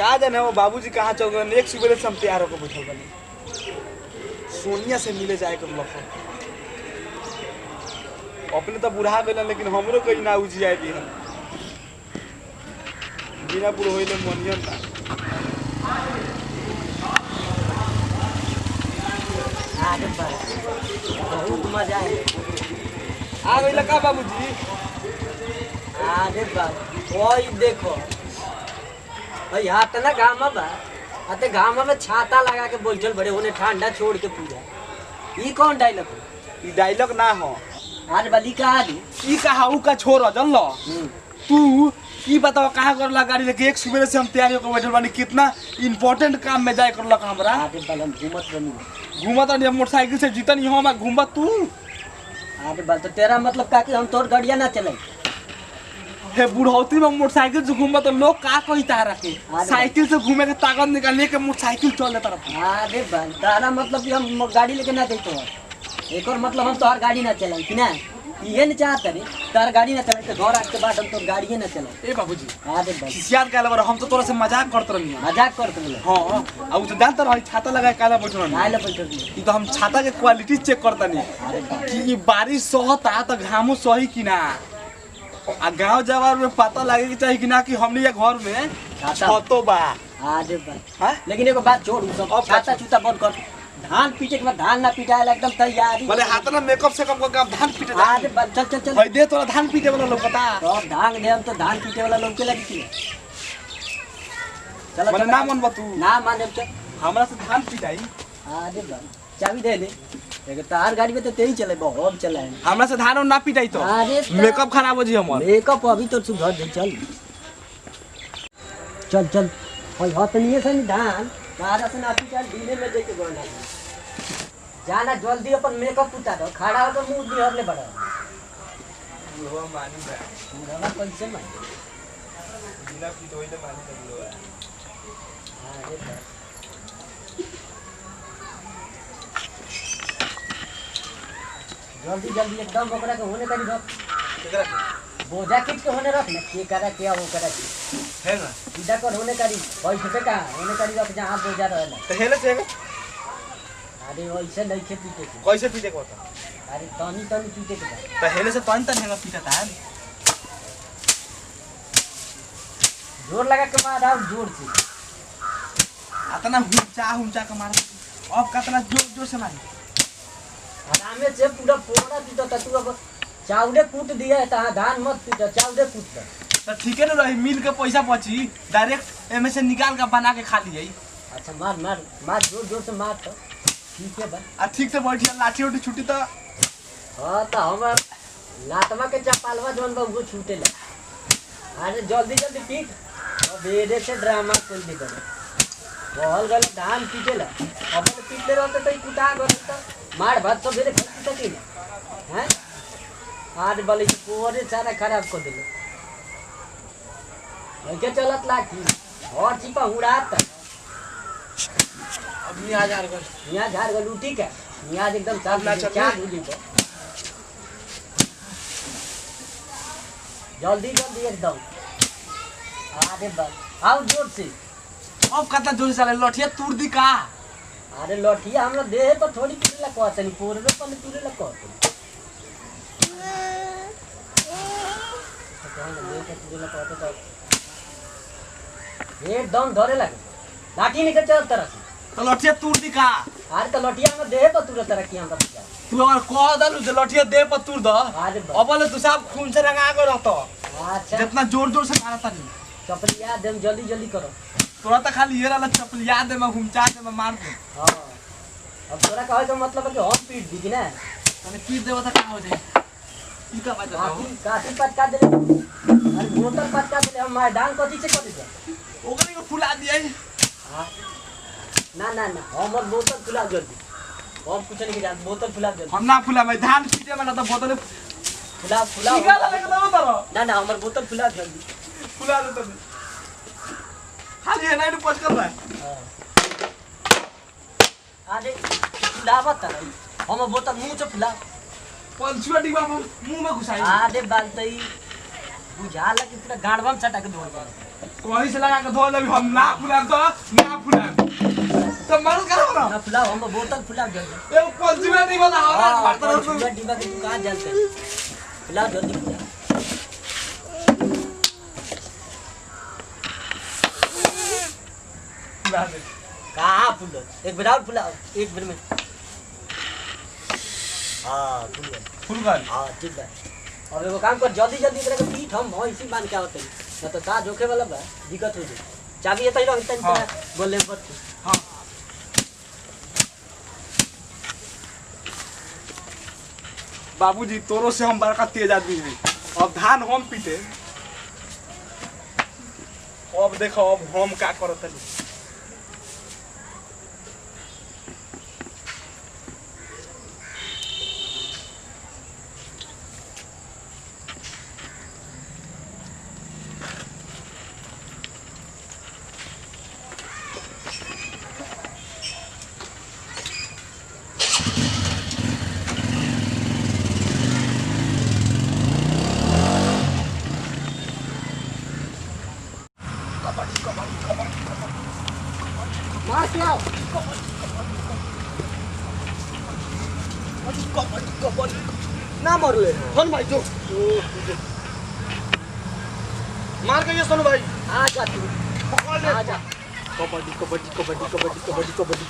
का जाने वो बाबूजी कहाँ चल गए। नेक्स्ट सुबह से हम तैयार होकर बैठल बनी, सोनिया से मिले जाए कर लख। अपने तो बुढ़ा गए लेकिन हमरो कहीं ना उजिया दी है बिना बुढ़ होइले मनियन ना। बहुत मजा आए। आ गई का बाबूजी? अरे बाप वही देखो भाई हाथ ना गामा बा अते गामा में छाता लगा के बैठल बड़े होने ठंडा छोड़ के पूजा। ई कौन डायलॉग है? ई डायलॉग ना हो। आज बली का आदि ई कहा ऊ का छोड़ जन लो। तू ई बताओ कहाँ कर ला गाड़ी लेके एक सुबह से हम तैयारी होकर बैठल बानी। कितना इंपॉर्टेंट काम में जाए कर लक हमरा। आदि बलम घूमत बनी घूमत नहीं मोटरसाइकिल से जीतन यहाँ मैं घूमत तू। आदि बल तो तेरा मतलब का कि हम तोर गाड़िया ना चले। हे बुढ़ौती में मोटरसाइकिल से घूमत तो लोग का कही तारा के साइकिल से घूमे के ताकत निकालने के मोटरसाइकिल चल लेता रहा। अरे बल तारा मतलब कि हम गाड़ी लेके ना देते हो। एक और मतलब हम तोहर गाड़ी ना चलाई कि ना ये नहीं चाहते रे तार गाड़ी ना चलाई तो घर आके बाद हम तो गाड़ी ना चलाई। ए बाबूजी अरे बल खिसियात काला बार हम तो तोरा से मजाक करत रहनी। मजाक करते हो। हां अब तो जानत रही छाता लगा काला बैठल रहनी। काला बैठल ई तो हम छाता के क्वालिटी चेक करता नहीं कि ई बारिश सहता तो घामो सही कि ना। आ गांव जवार में पता लगे कि चाहिए कि ना कि हमने ये घर में छतो बा। अरे बल हां लेकिन एगो बात छोड़ सब छाता छूता बंद कर। धान पीटे के बाद धान ना पिटाएला एकदम तैयारी बोले हाथ ना मेकअप से कम काम धान पीटे। अरे बल चल चल चल भाई दे तोरा धान पीटे वाला लोग पता सब धान दे हम तो धान पीटे वाला लोग के लगी थी। चलो माने ना मन बतू ना माने चल हमरा से धान पिटाई। अरे बल चाबी दे ले एक तार गाड़ी में तो तेरी चले बहुत चलाए हमरा से धान ना पिटाई तो मेकअप खराब हो जी हमर। मेकअप अभी तो सुधर दे चल चल चल ओए हतनिए से धान तारा से ना पिटा डीले में देके गोंडा जाना जल्दी अपन मेकअप उतार दो खड़ा हो तो मुंह दिहर ले बड़ा वो मानी बा मुंडा कैसे मानी बिना पिटोइले मानी तो अरे जल्दी जल्दी एकदम ओकरा के होने करी रख केकरा के बोझा खींच के होने रख ना के करा क्या वो करा है ना सीधा कर होने करी पैसे पे का होने करी रख जहां बोझा रहेला तो हेले से अरे वैसे नहीं खे पीटे के कैसे पीटे को होता। अरे तनी तनी पीटे के तो हेले से तन तन हेगा पीटा था जोर लगा के मार और जोर से अतना हुंचा के मार अब कितना जोर जोर से मारी आराम से पूरा पोड़ा पीटा था तू अब चावड़े कूट दिया है ता धान मत पीटा चावड़े कूट दे तो ठीक है ना रही मिल के पैसा बची डायरेक्ट एमे से निकाल के बना के खा लिए। अच्छा मार मार मार जोर जोर से मार तो ठीक है भाई आ ठीक से बैठिया लाठी उठी छुट्टी तो हां तो हमर लातवा के चपालवा जोन बा वो छूटे ले। अरे जल्दी जल्दी पीट और बेरे से ड्रामा कोई नहीं करे बहल गले धान पीटे ला अब तो पीटले रहते तो कुटा गए तो मार भात तो बेरे खा सकती ना हैं। आज बोले पूरे सारा खराब कर दिले के चलत लाठी और छिपा उड़ात अब यहाँ झाड़ गल उठी के यहाँ एकदम साफ ना चार दूधी को जल्दी जल्दी एकदम। अरे बस आओ जोर से अब कितना जोर से चले लठिया तोड़ दी का। अरे लठिया हमरा देह पर थोड़ी तुरे ला कहते नहीं पूरे पर तुरे ला कहते एकदम धरे लगे लाठी निकल चल तरह से तो लठिया तोड़ दी का। अरे तो लठिया में देह पर तुरे तरह की हमरा पूजा तू अगर कह दलू जे लठिया दे पर तोड़ द अरे अब बोले तू सब खून से रंगा के रहतो अच्छा जितना जोर जोर से मारता नहीं चपलिया देम जल्दी जल्दी करो तोरा तो खाली ये रहला चपलिया दे मैं घुमचा दे मैं मार दे। हां अब तोरा कहे का मतलब है कि हम पीट दी कि ना तने पीट देबो त का हो जाए ई का बात बताओ काटी पटका दे अरे बोतल पटका दे हम मैदान कथि से कर दे ओकरे को फुला दिए। हां ना ना ना हमर बोतल फुला जल्दी हम कुछ नहीं जान बोतल फुला जल्दी हम ना फुला मैं धान पीटे वाला तो बोतल फुला फुला ठीक है लगे तो उतारो ना ना हमर बोतल फुला जल्दी फुला दे तब खाली है नहीं पच कर रहा है। अरे फुलावत है हमर बोतल मुंह से फुला पंचुआ डिब्बा मुंह में घुसाई। अरे बाल तई बुझा लगे पूरा गांडवा में चटा के दौड़ जा कोई से लगा के धो लेबी हम ना फुलाम तो मरल करो ना ना फुलाओ हम बोतल फुला दे ए पंचमे नहीं वाला हमारा डिब्बा डिब्बा के कहां जलते फुलाओ जल्दी कहाँ फुल एक बार और फुलाओ एक बार में हाँ फुल गल हाँ ठीक है अब एगो काम कर जल्दी जल्दी इधर के पीठ हम इसी बांध के आवत ना तो का जोखे वाला बा दिक्कत हो जाए चाबी एतै रह तन बोले पर हां बाबूजी तोरो से हम बड़का तेज आदमी है अब धान हम पीते अब देखो अब हम का करत हनी मार के आओ ना मरले सोन भाई जो मार के ये सोन भाई आ जा तू आ जा कबड्डी कबड्डी कबड्डी कबड्डी कबड्डी कबड्डी कबड्डी कबड्डी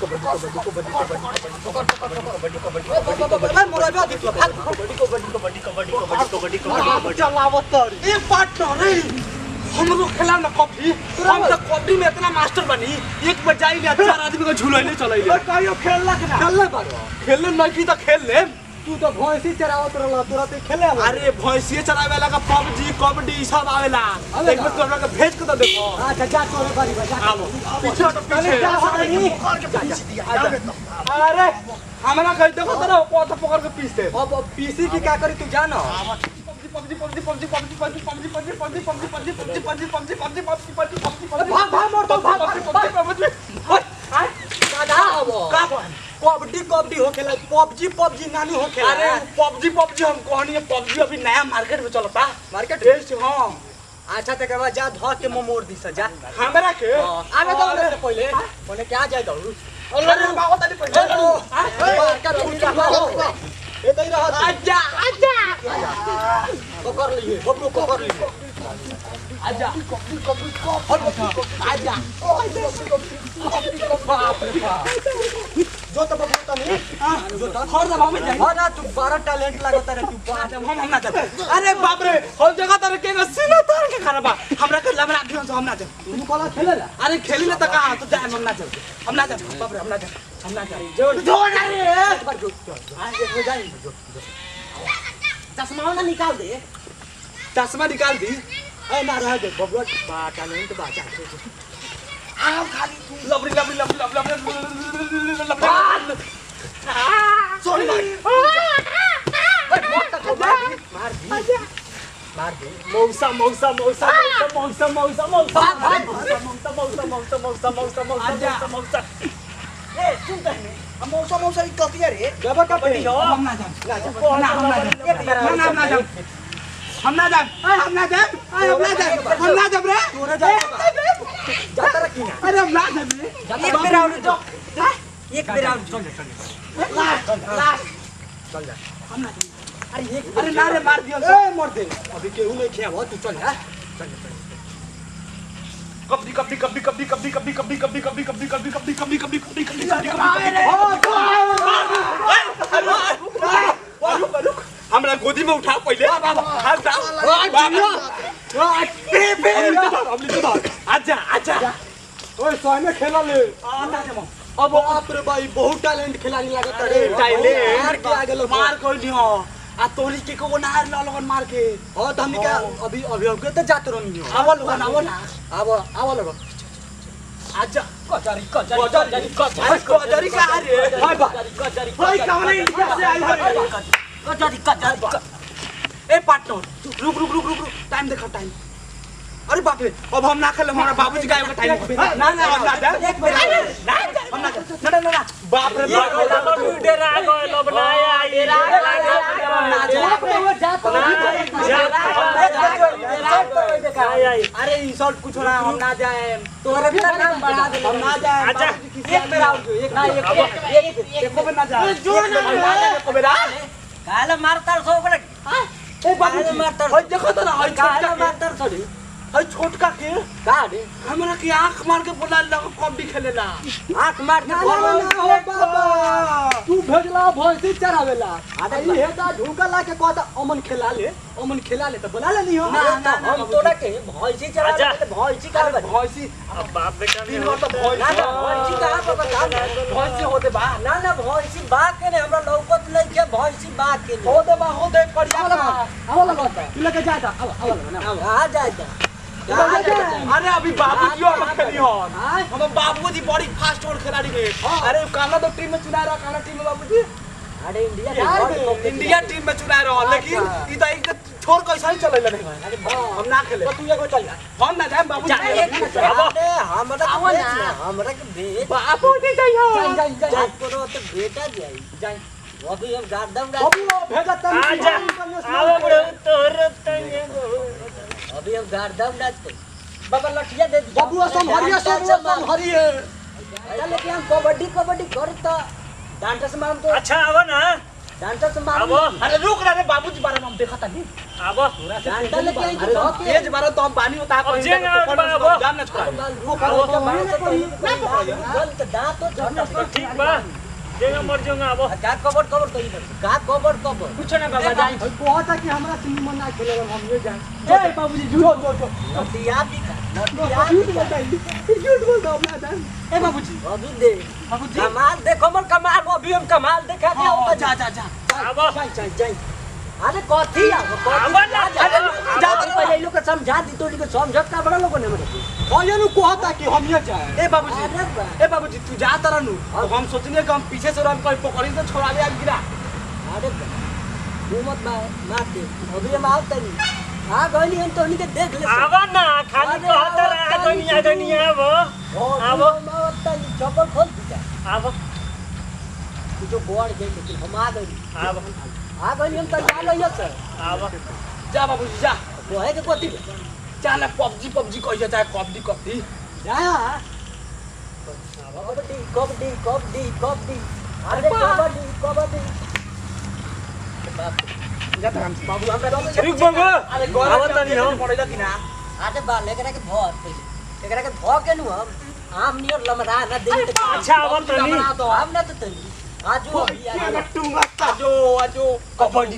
कबड्डी मोरा दिख भाग कबड्डी कबड्डी कबड्डी कबड्डी कबड्डी कबड्डी चलावत ए पार्टनर रे हमरो खेला ना कबड्डी हम तो कबड्डी में इतना मास्टर बनी एक बजाई ले चार आदमी को झुलाइले चलाइले कहियो खेलला के ना खेलले बारो खेलले नहीं की तो खेल ले तू तो भैंसी चरावत रहला तोरा ते खेले अरे भैंसिए चरावे वाला का पबजी कबड्डी ई सब आवेला एक बार तोरा के भेज के तो देखो अच्छा जा तोरे बारी बजा आओ पीछे तो पीछे अरे हमरा कह देखो तेरा कोता पकड़ के पीस दे अब पीसी की क्या करी तू जाना PUBG PUBG PUBG PUBG PUBG PUBG PUBG PUBG PUBG PUBG PUBG PUBG PUBG PUBG PUBG PUBG PUBG भाग भाग मोर तो भाग पबजी दादा अब का कबड्डी कबड्डी हो खेला पबजी पबजी नानी हो खेला अरे पबजी पबजी हम कहनी है पबजी अभी नया मार्केट में चलता मार्केट बेस्ट हां अच्छा तक बाद जा ध के मोमोर दी सजा हमरा के आवे तो से पहले कोने क्या जाए दऊ अरे बाबा तनी पहले ए तई रह आजा आजा पकड़ लिए बबलू पकड़ लिए आजा आजा जो तो बबलू तनी जो तो हर दबा में जाए हां ना तू 12 टैलेंट लागता रे तू हम ना जाए अरे बाप रे हर जगह तारे के सीना तार के खराबा हमरा के लमरा दियो हम ना जाए तू कोला खेलेला अरे खेली ना त कहां तो जाए हम ना जाए बाप रे हम ना जाए जो जो ना रे एक बार जो आज एक हो जाए चश्मा ना निकाल दे चश्मा निकाल दी ए ना रह दे बबलू बा टैलेंट बा जा आओ खाली लबरी लबरी लबरी लबरी सॉरी भाई मार दे मौसा मौसा मौसा मौसा मौसा मौसा मौसा ए सुन तने मौसा मौसा की कतिया रे जब कबड्डी हो हम ना जाए हम ना जाए रे तोरा जा जाता रखी ना अरे हम ना जाए रे एक बेर आउट जो एक बेर आउट चल लास्ट चल जा हम ना जाए अरे एक अरे ना रे मार दियो ए मर दे अभी केहू नहीं खेया तू चल हां चल कबड्डी कबड्डी कबड्डी कबड्डी कबड्डी कबड्डी कबड्डी कबड्डी कबड्डी कबड्डी कबड्डी कबड्डी कबड्डी कबड्डी कबड्डी कबड्डी हमरा गोदी में उठा पहले हाथ डाल आजा आजा ओए सोय में खेला ले अब आप रे भाई बहुत टैलेंट खिलाड़ी लागत रे टैलेंट मार के आ गेलो मार कोई नहीं हो आ तोरी के को नार ला लगन मार के हां त हमनी का अभी अभी हम तो जात रहनी हो आवल ना आवो लगो आजा कचरी का रे भाई भाई कौन इंडिया से आई है कचरी ए पार्टनर रुक टाइम देखो टाइम अरे बाप रे अब हम ना खेले हमारा बाबूजी का टाइम ना हम ना जाए हम हम ना ना बाप रे बाप डेरा गयो बनाया अरे इंसल्ट कुछ ना हम ना जाए तोरे भी नाम बढ़ा दे हम ना जाए आजा एक बेर आओ जो एक ना एक को ना जाए जो ना को बेरा काला मारतार सो करे ए बाबू मारतार ओए देखो तो ना ओए काला मारतार छोड़ी ओए छोटका के का रे हमरा की आंख मार के बोला लग कबड्डी खेलेला आंख मार के ना हो बाबा तू भेजला भैंसी चरावेला अरे ई हेता झुका ला के कहता अमन खेला ले तो बोला ले नहीं हो ना हम तोड़ा के भैंसी चरा के भैंसी का भैंसी अब बाप बेटा तीन बार तो ना ना भैंसी का पर बता भैंसी होते बा ना ना भैंसी बाग के ने हमरा लौकत नहीं के भैंसी बाग के होते करिया आवला कहता तू लेके जा था आवला आ जा अरे अभी बाबूजी हम खेली हन हम बाबूजी बड़ी फास्ट और खिलाड़ी में अरे काला तो टीम में चुना रहा काला टीम में बाबूजी अरे इंडिया टीम में चुना रहा लेकिन ई तो एक छोड़ कैसा ही चलेला नहीं हम ना खेले तो तू एगो चल जा हम ना जाए बाबूजी अरे हमरा के भेज बाबूजी जाइयो जा करो तो बेटा जाई अभी हम गार्डन बाबू भेजा तन आजा आओ बड़ो तोर तने अभी हम गार्डन नाचते बाबा लठिया दे बाबू सम हरिए चल के हम कबड्डी करता डांटा से मारम तो अच्छा आओ ना डांटा से मारम आओ अरे रुक रे बाबूजी बारे में हम देखा था नहीं आओ डांटा लेके आई तो तेज बारे तो हम पानी होता अब जे ना बाबू जान ना छोड़ा दांत तो झड़ना ठीक बा जेगा मर जाऊंगा आओ का कबर तो इधर का कबर कुछ ना बाबा जाई कहता कि हमरा टीम में ना खेले हम ये जाए ए बाबूजी जो नटिया भी झूठ बताई झूठ बोल दो अपना जान ए बाबूजी अभी दे कमाल देखो मन कमाल अभी हम कमाल देखा दिया जा आओ जाई अरे कथी जा पहले लोग के समझा दी तो इनको समझत का बड़ा लोगों ने हमरे कहियो नु कहता कि हम ये जाए ए बाबूजी तू जा तरह नु तो हम सोचने कि हम पीछे से हम कोई पकड़ी से छोड़ा ले आ गिरा अरे तू मत मार दे अभी हम आवत नहीं आ गइली हम तो उनके देख ले आओ ना खाली कहत रहा दुनिया वो अब आवत नहीं चप्पल खोल दीजा आओ तू जो बोर्ड गई लेकिन हम आ गइली आओ आ गइली हम तैयार रहियो सर आओ जा बाबूजी जा कोहे के कोती जा ना पबजी कहियो चाहे कबड्डी जा कबड्डी अरे कबड्डी जा त हम बाबू हमरा रुक बाबू अरे आवत नहीं हम पड़ेला कि ना आटे बाल एकरा के भर एकरा के भ के नु हम आम नियर लमरा ना दे अच्छा आवत नहीं हम ना तो तनी आजो अभी आजो कबड्डी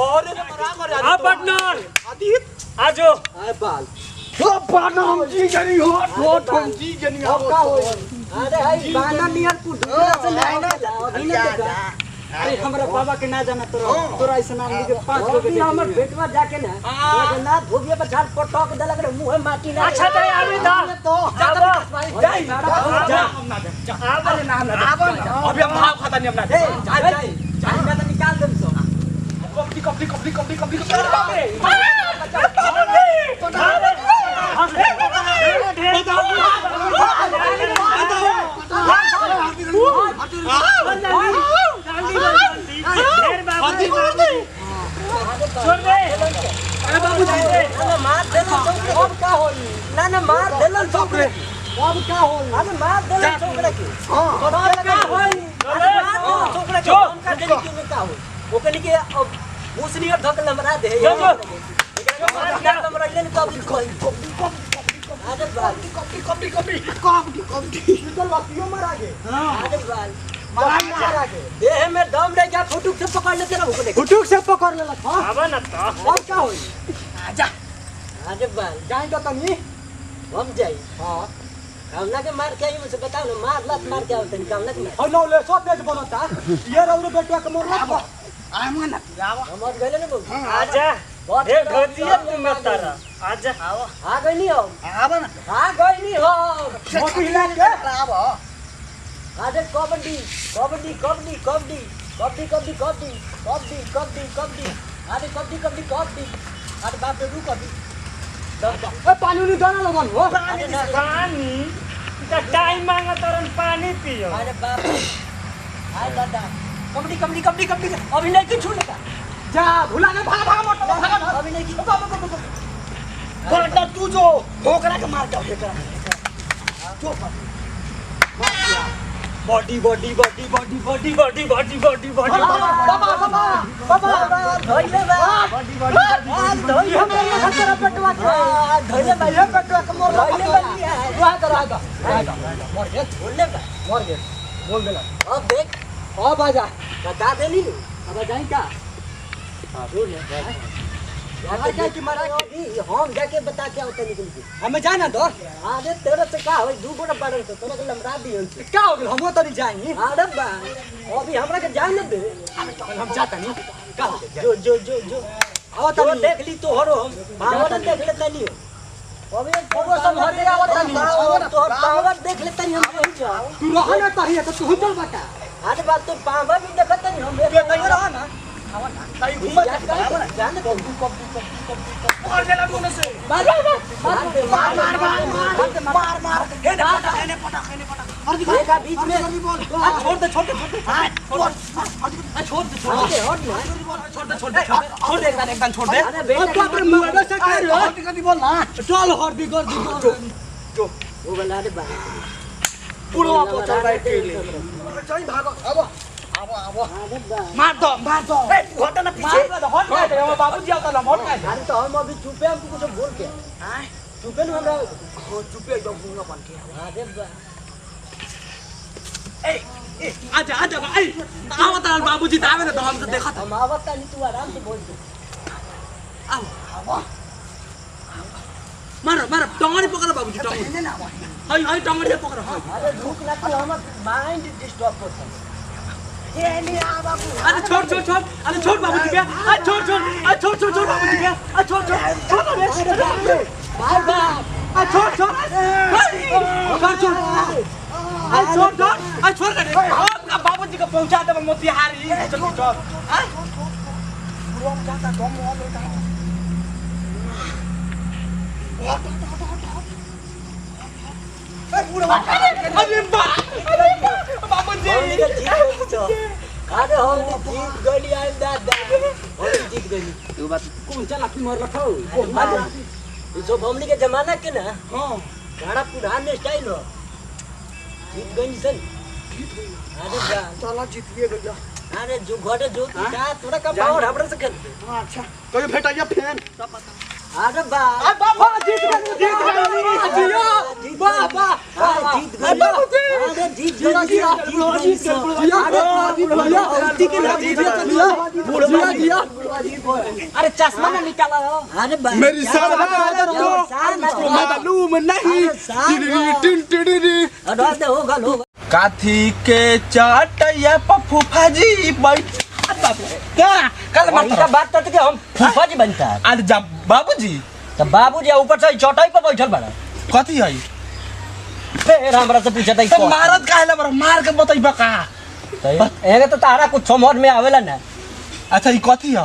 और मरा कर आ पार्टनर आदित आजो आए बाल ओ पाना हम जी जनी हो हम जी जनी हो का हो अरे हाय बाना नियर कुडुला से लाइन अभी ना देखा अरे हमरा बाबा के ना जाना तोरा ऐसा नाम लिखे 5 गो अभी हमर बेटवा जाके ना जगन्नाथ भोगिया पर झाड़ पटक देलक रे मुंह माटी ना अच्छा तो आवे दा तो जा हम ना जा अरे ना अभी हम भाव खाता नहीं हम ना जा तो निकाल देम सो कबड्डी छोड़ दे अरे बाबूजी ना मार देलन चौक अब का होई ना मार देलन चौक रे अब का हो अरे मार देलन चौक रे की हां का होई चौक रे हम का देली की का होई ओकनी के मुसनी और धक लमरा दे एकरा के लमरा ले तो अभी कोई अरे बाल कबड्डी निकल वापियो मारा गे अरे बाल मारा के देह में दम रह गया फुटुक से पकड़ लेते रहो को देख फुटुक से पकड़ लेला हां आवा ना तो और का होई आजा अरे बाल जाए तो तनी हम जाई हां कामना के मार के आई मुझे बताओ ना मार लात मार के आवतन कामना के और नो ले सब पेज बनता ये रौरे बेटिया के मोरला आम ना आवा हम गइले ना बाबू आजा बहुत ए घोटिया तुम तारा आजा आ गई नहीं हो आवा ना आ गई नहीं हो मोटी हिला के आवा अरे कबड्डी अरे कबड्डी अरे बाप रे रुक अभी ए पानी नहीं दाना लगन हो पानी का टाइम मांगा तरन पानी पियो अरे बाप रे हाय दादा कबड्डी कबड्डी कबड्डी कबड्डी अभी नहीं कुछ छूलेगा जा भुला के भागा भागा मोटा भागा अभी नहीं की बड़ा तू जो ठोकरा के मार दो बेटा जो body body body body body body body body body बाबा बाबा बाबा धोइले बा बॉडी बॉडी धोई हम ये खतरा पेटवा के धोइले बा ये पेटवा के मोर धोइले बा लिया है तू आ कर आगा मर गया धोइले बा मर गए बोल देला अब देख अब आजा बता देली नु अब जाई का हां सुन ले यार क्या कि मारा हम जाके बता के होता निकल के हमें जाना दो अरे तेरे से का होई दू गोटा पड़ल तो तोरा के लमरा दियन से क्या हो गेल हमो तो नहीं जाएंगे अरे बा अभी हमरा के जान न दे हम जाता नहीं का हो गया जो जो जो जो आओ तो तो देख ली तो हरो हम पावर देख लेता नहीं अभी वो सब हटे आवत नहीं तो पावर देख लेता नहीं हम नहीं जाओ तू रहना चाहिए तो तू चल बता आज बात तो पावर भी देखता नहीं हम तू कहीं रहा ना कहीं घूम जान दे मार देला दोनों से मार मार हे ना पटा देखा बीच में छोड़ दे छोड़ दे हां छोड़ दे छोड़ दे एकदम छोड़ दे अरे बेटा बाप रे मुंह से कह रहे हो कदी बोल ना चल हर दी कर दी जो वो बना दे बा पूरा आपको चल रहा है चल भागो अब अरे बा मार दो ए हट ना पीछे हट गए हम बाबूजी आता ना हट गए अरे तो हम अभी चुपे हमको कुछ बोल के हां चुपे न हमरा चुपे एकदम गुंगा बन के अरे बा ए आजा ए आवत ना बाबूजी आवे ना तो हम तो देखत हम आवत नहीं तू आराम से बोल दे आओ मारो टंगड़ी पकड़ बाबूजी टंगड़ी हाय टंगड़ी पकड़ अरे रुक ना तू हमर माइंड डिस्टर्ब करता अरे छोड़ अरे छोड़ बाबूजी के अरे छोड़ बाबूजी के अरे छोड़ अरे बार बार छोड़ छोड़ बाबूजी को पहुंचा दे मोतिहारी चल चल अरे बाबूजी अरे हम जीत गली आइल दादा हम जीत गली तू बात कौन चला की मर रखो ये सब हमनी के जमाना के ना हां बड़ा पुराने स्टाइल हो जीत गई सन अरे बा चला जीत लिए गया अरे जो घटे जो का तोरा का पावर हमरा से खेल अच्छा कभी भेटाइया फैन अरे बा बाबा जीत गए बाबा जीत गई अरे जीत गई अरे चश्मा ना निकाला अरे बा मेरी सरहद तो मालूम नहीं टिन अरे दे होगा होगा काथी के चाटैया पप्पू फाजी बैठ क्या कल वही का बात करते कि हम फूफा जी बनता है आज जा बाबूजी तो बाबूजी ऊपर से चौटाई पर बैठल बड़ा कथी है फिर हमरा से पूछता तो मारत काहेला बरा मार के बताइबा का एगे तो तारा कुछ समझ में आवेला ना अच्छा ई कथी है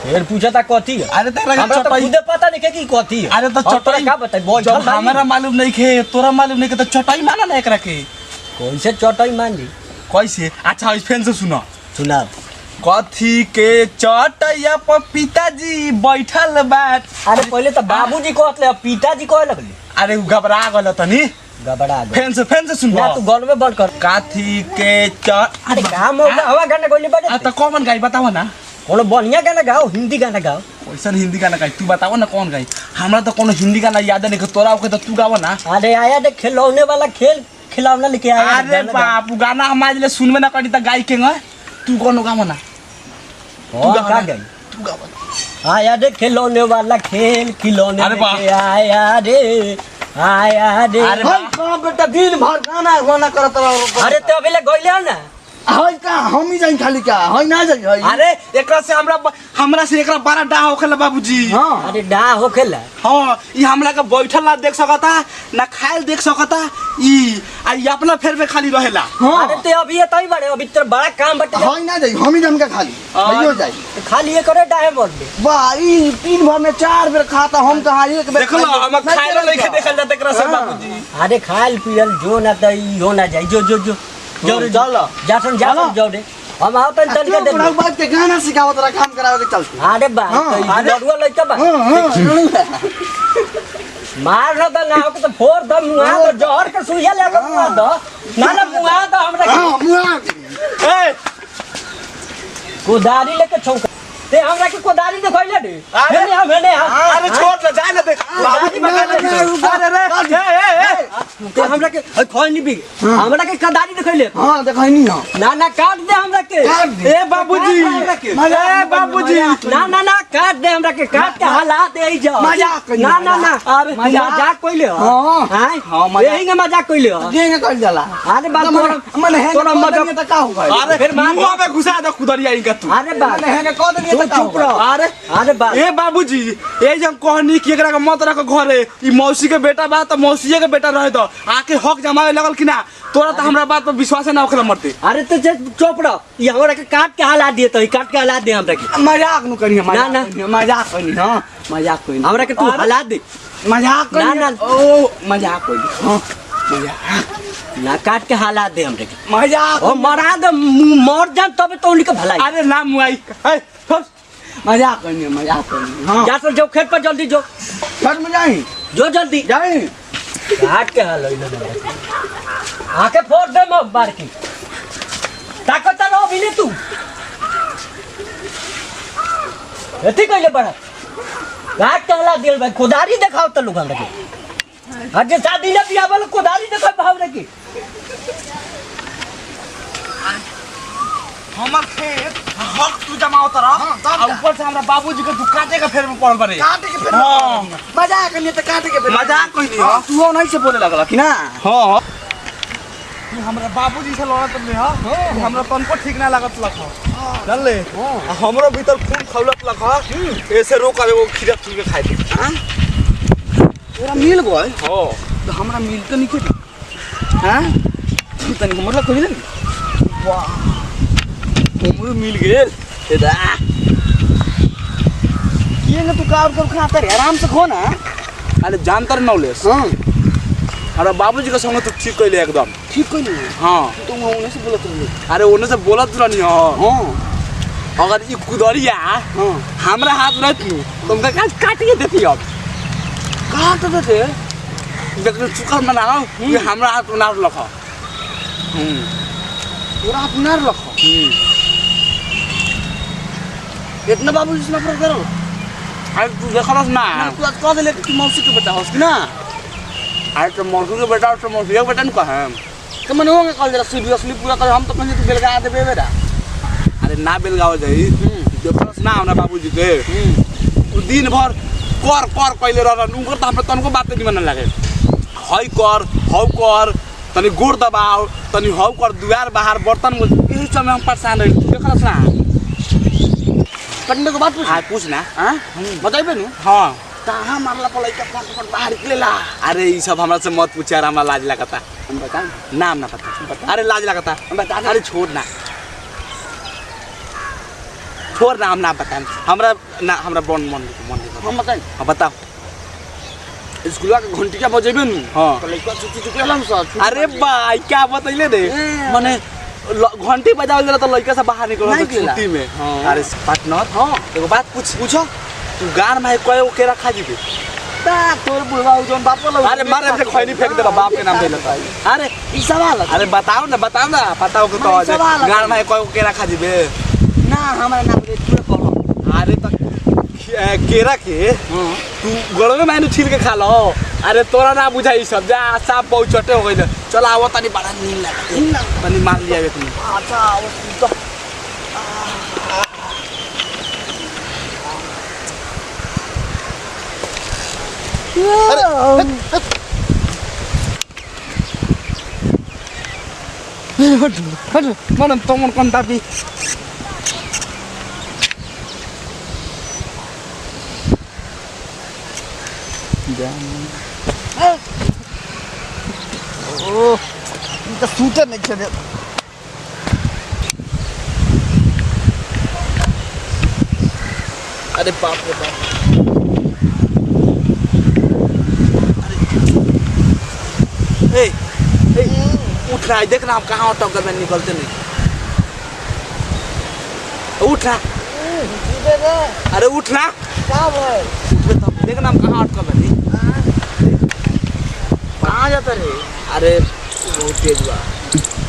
फिर पूछता कथी है अरे तेरा हमरा तो चटाई खुदे पता नहीं कि कथी है अरे तो हम तोरा चटाई का बताई बोल जब हमारा मालूम नहीं खे तोरा मालूम नहीं के तो चटाई माना ना एकरा के कैसे चौटाई मान ली कैसे अच्छा इस फैन से सुनो सुना कथी के चटैया पर पिताजी बैठल बात अरे पहले तो बाबूजी कहत ले पिताजी कहे लगले अरे उ घबरा गल तनी गबड़ा गए फैन से सुन ना तू गन में बंद कर कथी के अरे काम होगा हवा गाना कोई नहीं बजे तो कौन गाई बताओ ना कोनो बढ़िया गाना गाओ हिंदी गाना गाओ कैसन हिंदी गाना गाई तू बताओ ना कौन गाई हमरा तो कोनो हिंदी गाना याद नहीं के तोरा के तो तू गाओ ना अरे आया देख खिलौने वाला खेल खिलौना लेके आया अरे बाप गाना हमारे लिए सुनबे ना करी त गाई के गए तू कोनो गाओ ना तू गा गई तू गाओ आया देख खिलौने वाला खेल खिलौने अरे वाह। लेके आया रे अरे भाई बेटा दिन भर गाना करत रहो अरे तो अभी ले गइले हो ना हई का हम ही जाई खाली का हई ना जाई हई अरे एकरा से हमरा से एकरा बड़ा डा होखेला बाबूजी। हां अरे डा होखेला हाँ ई हमरा के बैठल ना देख सकता ना खाइल देख सकता ई अपना फेर में खाली रहेला। अरे ते अभी तई बड़े अभी तेरा बड़ा काम बटे हई ना जाई हम ही जाम का खाली हईयो जाई खाली ये करे डाहे मोड़ दे वाह ई 3 भर में 4 बेर खाता हम कहां एक बेर देख लो हम खाइल नहीं देखल जाते एकरा से बाबूजी। अरे खाइल पियल जो ना तई हो ना जाई जो जो जो जो रे चल जासन जासन जो रे हम आओ तन तन के दे बड़ा बात के गाना सिखावत रहा काम करावे के चलते अरे बा तई लड़ुआ लइका बा मार न द ना के तो फोर द मुआ तो जहर के सुइया ले मुआ द ना ना मुआ द हमरा हां मुआ ए कोदारी लेके छौका ते हमरा के कोदारी देखैले रे हेने अरे छोड़ ना जाए ना देख बाबूजी मका अरे रे ते हमरा के खोई नहीं बिग हमरा के कोदारी देखैले हां देखैनी हां ना ना काट दे हमरा के ए बाबूजी ए बाबूजी ना ना ना काट दे हमरा के काट के हला दे जा मजाक कइले ना ना ना अरे मजाक कइले हां हां हां मजाक यही के मजाक कइले देंगे कर जाला अरे बात मने है तोरा मजाक त का हो गई अरे फिर मुंह में घुसा दो खुदरिया इनका तू अरे बात मने है कह देनी त चुप रहो अरे अरे बात ए बाबूजी ए जब कहनी कि एकरा के मत रख घरे ई मौसी के बेटा बा त मौसीए के बेटा रहे तो आके हक जमावे लगल कि ना तोरा त हमरा बात पर विश्वास ना होखला मरते। अरे तो चुप रहो ये हमरा के काट के हला दिए तो काट के हला दे हमरा के मजाक नु करिए ना, ना। मजाक करिए हां मजाक करिए हमरा के तू हला दे मजाक करिए ना, ना। ओ मजाक करिए हां मजाक ना काट के हला दे हमरा के मजाक ओ मरा दे मर जान तबे तो उनके भलाई अरे ना मुआई ए मजाक करिए हां जा तो जो खेत पर जल्दी जो घर में जाई जो जल्दी जाई काट के हल आके फोड़ दे मग बार की ताकत रहो भी नहीं तू एती कइले बड़ा काट के हला दिल भाई कोदारी दिखाओ त लोग हमरा के आज शादी ना बियाह वाला कोदारी दिखाओ भाव रे की हमर खेत हक तू जमाओ तरा आ ऊपर से हमरा बाबूजी के दुकाटे का फेर में पड़ पड़े काटे के हां मजाक करिए त काटे के मजाक कइली हो तू नहीं से बोले लगला कि ना हां तू हमरा बाबूजी से लड़त नहीं हां हमरा तनको ठीक ना लागत लख जान ले हमरो भीतर खून खौलत लख ऐसे रोक आवे वो खीरा चुन के खाए दे हां पूरा मिल गए हां तो हमरा मिलते नहीं के हां तू तनी मतलब कहिए वाह हमरो मिल गेल एदा ये ना तू कार कर खाता रे आराम से खो ना अरे जानतर नॉलेज हां अरे बाबूजी के संग तू ठीक कइले एकदम ठीक कइले हां तू उन्हें से बोलत रही अरे ओने से बोलत रहनी हो हां अगर ई कुदरिया हां हमरा हाथ रहत नु तुमका काट के देती अब काट देते देखो चुकर मनाओ कि हमरा हाथ ना लख पूरा अपना रखो इतना बाबूजी से नफरत करो अरे तू देखलस ना तू आज कह देले कि मौसी के बेटा होस कि ना अरे तो मौसी के बेटा तो मौसी के बेटा न कहे तो मन होंगे कल जरा सीरियसली पूरा कर हम तो कहीं तू बेलगा देबे बेटा अरे ना बेलगाव जाई देखलस ना हमरा बाबूजी के तू दिन भर कर कर कइले रहन उनकर त हमरा तनको बात नहीं मन लागे हई कर हौ कर तनी गोड़ दबाओ तनी हौ कर दुआर बाहर बर्तन यही समय हम परेशान रही देखलस ना करने के बाद पूछ पूछ ना हां बताइबे नु हां कहां मारला पलाई का फट बाहर निकलेला अरे ई सब हमरा से मत पूछ यार हमरा लाज लगता हम बता नाम ना पता अरे लाज लगता बता अरे छोड़ ना छोड़ ना हम ना बताएं हमरा बन मन हम बताई हाँ बताओ स्कूलवा के घंटिया बजेबे नु हाँ तो लइका छुट्टी छुट्टी हलन सा अरे भाई क्या बतैले रे माने घंटी बजावल जरा तो लड़का से बाहर निकल नहीं छुट्टी में हाँ। अरे पार्टनर हां एगो बात पूछो तू गान में कोई के रखा जीबे ता तोर बुढ़वा जोन बापो लग अरे मारे से खैनी फेंक देला बाप के नाम देला अरे ई सवाल अरे बताओ ना बताओ के तो गान में कोई के रखा जीबे ना हमरा नाम दे पूरे कहो अरे तो केरा के तू गड़वे में छील के खा लो अरे तोरा ना बुझाई सब जा साफ बहुत छोटे हो गए चल आवो तनी बड़ा नींद लगा तनी मार लिया बे तुम अच्छा वो तो अरे हट मन तमन कंटा भी ओ इनका सूटर नहीं छे अरे बाप रे बाप ए उठ रहा है देख ना हम कहाँ टक्कर में निकलते नहीं उठ रहा अरे उठ ना देख ना हम कहाँ अटकल में कहाँ जाता रे अरे बहुत तेज बा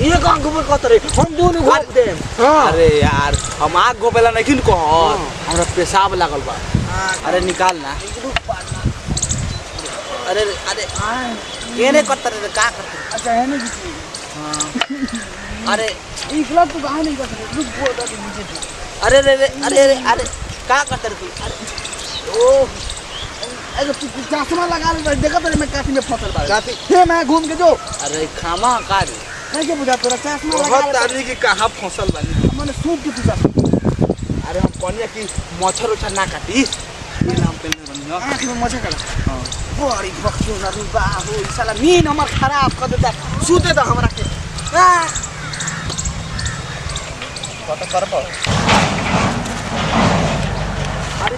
ये कहाँ घूमे कहते रे हम दोनों घूमते हैं अरे यार हम आग गोपेला नहीं किन कह हमरा पेशाब लागल बा अरे निकाल ना अरे अरे केने करता रे का करता अच्छा है ना अरे इकला तू कहां नहीं करता रुक बोल नीचे अरे रे अरे अरे अरे का करता रे तू अरे ओ अरे तू चश्मा लगा ले देखा तेरे मैं काफी में फंसल बा काफी हे मैं घूम के जो अरे खामा का रे मैं क्या बुझा तेरा चश्मा लगा बहुत आदमी की कहां फंसल बानी मैंने सूप के पूछा अरे हम कोनिया की मच्छर उछा ना काटी ये नाम पे बनी हो आंख में मच्छर काटा हां बड़ी बक्सो ना रुबा हो साला मीन हमर खराब कर देता सूते तो हमरा के कत करब अरे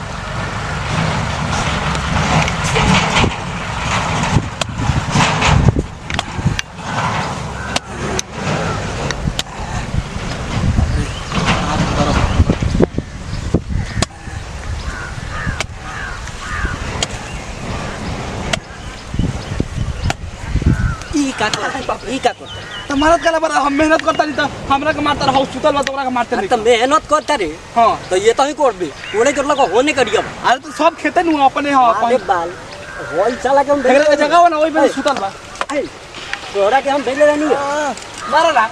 तुम्हारा कला बार हम मेहनत करता नहीं तो हमरा के मारता रहो सुतल बा तोरा के मारते नहीं तो मेहनत करता रे हां तो ये तो ही करबे ओने करला को होने करिया अरे तो सब खेते नु अपने हां अरे बाल होई साला के हम देखरे जगह ना ओई पे सुतल बा ए तोरा के हम बेले रहनी मारा ना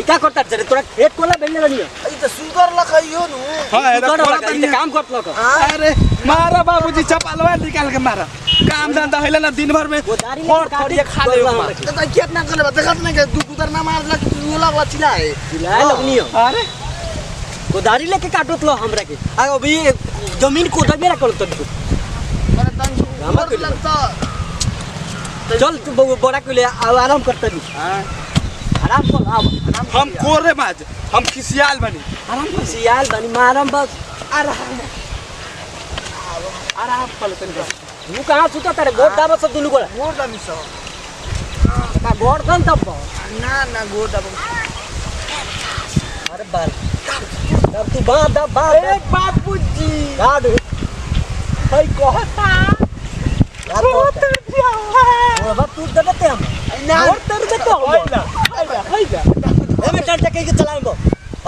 इका करता रे तोरा खेत कोला बेले रहनी ई त सुगर लखइयो नु हां ये काम करत लक अरे मारा बाबूजी चपालवा निकाल के मारा काम धंधा हैला ना दिन भर में और खड़िए खा ले त कितना करे देखत नहीं के दू कुतर ना मारला कि तू लगला चिल्लाए चिल्लाए लगनी अरे गोदारी लेके काटत लो हमरा के अभी जमीन कोदा मेरा करत तू माने तन लगता चल तू बड़ा के ले आराम करत नी आराम कर आराम हम कोरे बाज हम खिसियाल बनी आराम कर सियाल बनी मारम बस आराम कर तनी तू कहां सुता तेरे गोड़ दाबत सब दुनु गोड़ा गोड़ दामी सो का गोड़ दन तब ना गोड़ दाब अरे बाल तब तू बा एक बापूजी गाड़ भाई कहता बहुत दिया है बात तू देते हम ना और तर दे तो हाइगा ए मैं चढ़ के चलाएंगे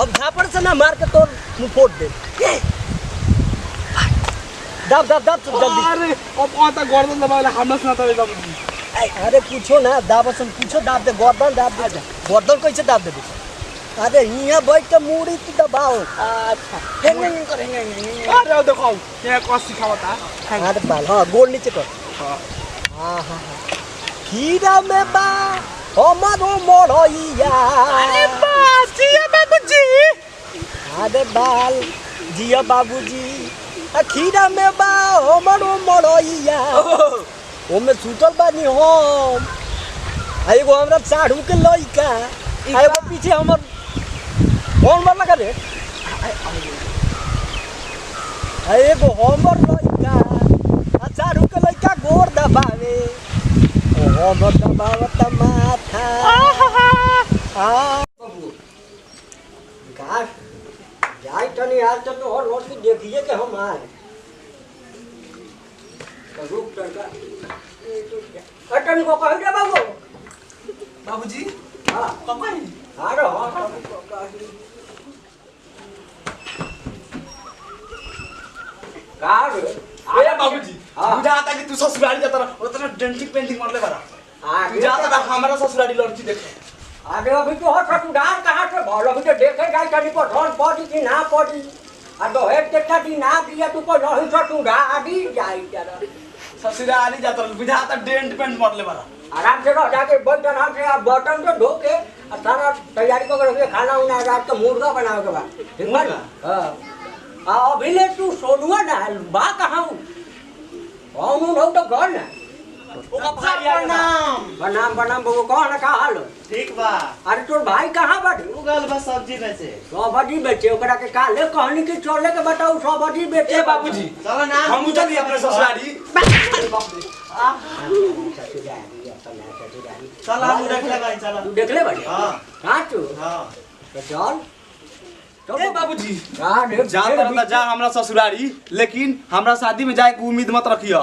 अब झापड़ से ना मार के तोड़ मुंह फोड़ दे दब जल्दी अरे अब आता गर्दन दबाला हमरा सुना त बाबूजी अरे पूछो ना दाबसन पूछो दाब दे गर्दन कैसे दाब दे अरे यहाँ बैठ के मुड़ी तू दबाओ अच्छा करेंगे अरे देखो ये कस सिखावता अरे बाल हाँ गोड़ नीचे कर हाँ खीरा में बा हमारो मोड़इया अरे बासिया बाबूजी अरे बाल जिया बाबूजी खीरा में बा हमारो मोड़इया ओमे सुतल बानी हम एगो हमरा साढ़ू के लइका एगो पीछे हमर कौन मार लगा रे एगो हमर लइका साढ़ू के लइका गोर दबावे ओ हमर दबावत माथा घास जाई तनी आज तो और रोज को देखिए कि हम आए रुक टका अटन को कह दे बाबू बाबूजी हां कपाई हां कार अरे बाबूजी बुझा आता कि तू ससुराली जाता रहा उतना डेंटिंग पेंटिंग मारले बारा तू जाता था हमारा ससुराली लड़की देखे आगे अभी तो हट तू डाल कहां से भलो भी तो देखे गाय कनी पर धन पड़ी कि ना पड़ी आ तो हेड केटा दी ना दिया तू पर नहीं तू गाड़ी जाई जरा ससुराली जाता रहा बुझा आता डेंट पेंट मारले बारा आराम से रह जाके बैठ आराम से आप बर्तन तो धो के और सारा तैयारी कर रखे खाना उना रात का मुर्गा बनाओ के बाद ठीक है ना हाँ अभी ले तू सोनुआ ना बा कहाँ हूँ हो तो घर ना बनाम बनाम बबू कौन है कहाँ हाल ठीक बा। अरे तोर भाई कहाँ बाटे उगल बस सब्जी बेचे। सब्जी बेचे ओकरा के काले कहनी की चले के बताऊ सब्जी बेचे बाबूजी चलो ना हम चलिए अपने ससुरारी चल हम देख ले भाई चल। तू देख ले भाई हां कहाँ तू हां तो चल ए बाबूजी कहाँ देख जा तरह जा हमरा ससुरारी लेकिन हमरा शादी में जाए के उम्मीद मत रखियो।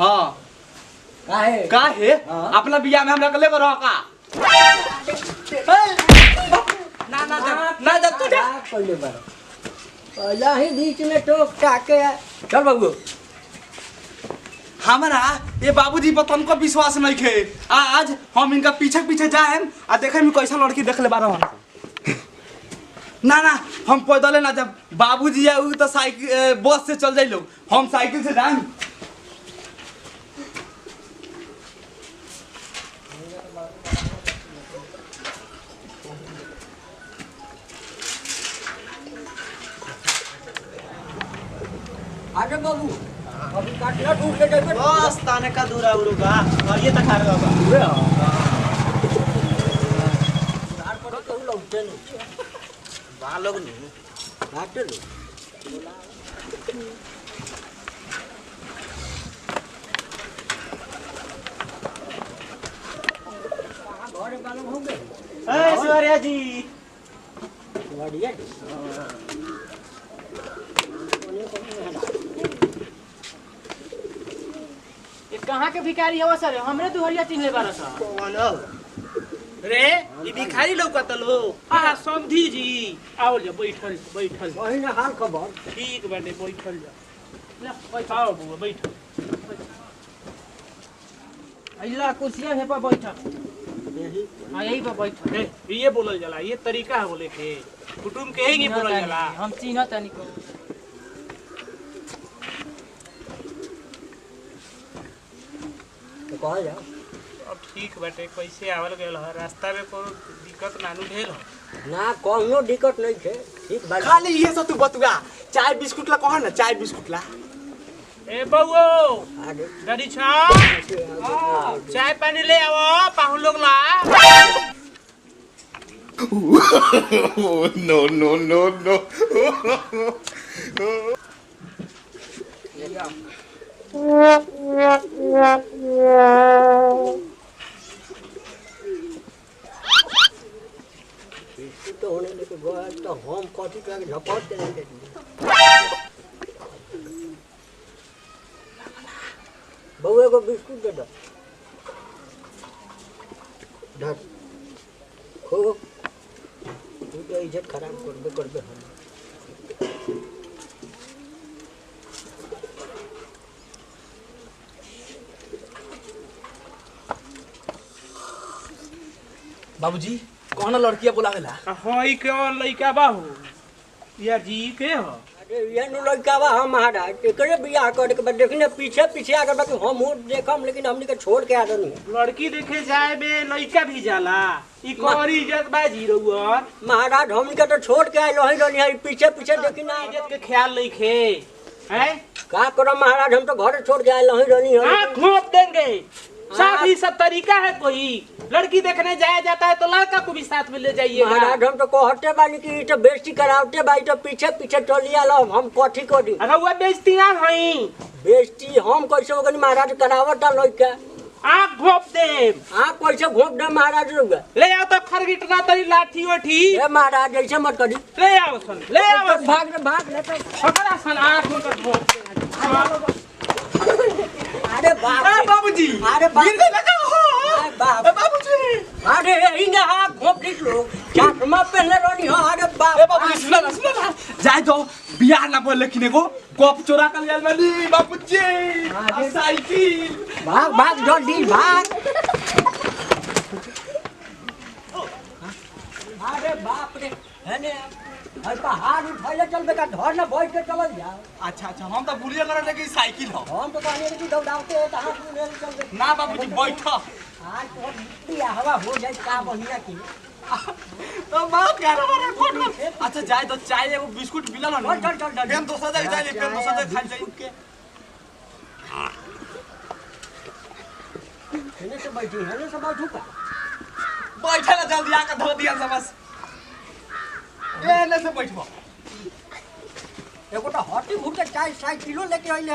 हां काहे काहे हाँ। अपना बियाह में हमरा के लेकर रह का ना ना ना जा तू जा पहले बार पहला ही बीच में टोक टाके चल बाबू हमारा ये बाबूजी पर तनको विश्वास नहीं खे आज हम इनका पीछे पीछे जाएम आ देखे में कैसा लड़की देख ले बारह ना ना हम पैदल ना जब बाबूजी है वो तो साइकिल बस से चल जाए लोग हम साइकिल से जाएं। आजा बाबू अभी काटना ढूंढ के जाए बस ताने का दूरा उरुगा और ये तक हार बा। यार पर तो लौटे नहीं वहां लोग नहीं काटे लो घर वाले हो गए ए सूर्या जी बढ़िया ये कहाँ के भिखारी हवा सर हमरे दुहरिया चिन्हले बारा सा कौन हो रे ई भिखारी लौकत लो। आ समधी जी आओ जा बैठल बैठल वही ना हाल खबर ठीक बाटे बैठल जा ले बैठाओ बुआ बैठ अइला कुर्सियां है पर बैठा हां यही पर बैठ ये बोलल जाला ये तरीका है बोले के कुटुम के ही बोलल जाला हम चिन्हत तनी को तो कहा जा अब ठीक बाटे कैसे आवल गेल है रास्ता में कोनो दिक्कत नानू ढेर हो ना कोनो दिक्कत नहीं थे ठीक बात खाली ये सब तू बतुआ चाय बिस्कुट ला कह ना चाय बिस्कुट ला ए बउओ आगे डरी छा चाय पानी ले आओ पाहुन लोग ला no, no, no, no. तो होने लेके गया तो हम कथी के झपट देंगे बउए को बिस्कुट दे दो धर खो तू तो इज्जत खराब कर दे हम बाबूजी कौन लड़किया बोला गेला हई के लइका बाहू या जी के हो अरे ये नु लड़का बा हम महाराज एकरे बियाह करे के बाद देखने पीछे पीछे आकर बाकी हम वो देखम लेकिन हमनी के छोड़ के आ दनी लड़की देखे जाए में लइका भी जाला ई करी इज्जत बाजी रहुआ महाराज हमनी के तो छोड़ के आइलो ही रहनी है पीछे पीछे देखी ना इज्जत के ख्याल लइखे हैं का करो महाराज हम तो घर छोड़ के आइलो ही रहनी है आँख घोंप देंगे साथ ही सब तरीका है कोई लड़की देखने जाया जाता है तो लड़का को भी साथ में ले जाइएगा महाराज हम तो कहते बानी कि तो बेइज्जती करावते बाई तो पीछे पीछे टोलिया लो हम कथी करी अगर वो बेइज्जती ना हई बेइज्जती हम कैसे होगनी महाराज करावता लइका आँख घोंप दे आप कैसे घोंप दे महाराज रुगा ले आओ तो खरगिटना तरी लाठी ओठी ए महाराज ऐसे मत करी ले आओ सन ले आओ सन। भाग ले तो पकड़ा सन आँख में कर घोंप दे। अरे बाप रे। बाबूजी अरे बाप गिर गए लगा हो अरे बाप बाबूजी अरे इने हाथ घोंप दिस लो चश्मा पहनले रहनी हो अरे ए बाप बाबूजी सुना ना जाए तो बियाह ना बोल लेकिन को कप चोरा कर लिया वाली बाबूजी आ साइकिल भाग भाग जल्दी भाग अरे बाप रे है ने हई पहाड़ उठैले चलबे का घर ना बैठ के चलल जा। अच्छा अच्छा हम तो भूलिए कर रहे कि साइकिल हो। हम तो कहने कि दौड़ाते हैं तो हाथ में चलबे। ना बाबूजी बैठ। आज तो बिया हवा हो जाए का बढ़िया की। तो बाप क्या रे फोटो। अच्छा जाए तो चाय एगो बिस्कुट मिलल हो। चल चल चल। पेन दोसर जगह जाए पेन दोसर जगह खाई जाए के। हेने से बैठी हेने से बैठू का। बैठे ना जल्दी आके धो दिया बस। एने से बैठबो। एगो तो हटी भूट के चाय साइकिलो लेके आइले ह।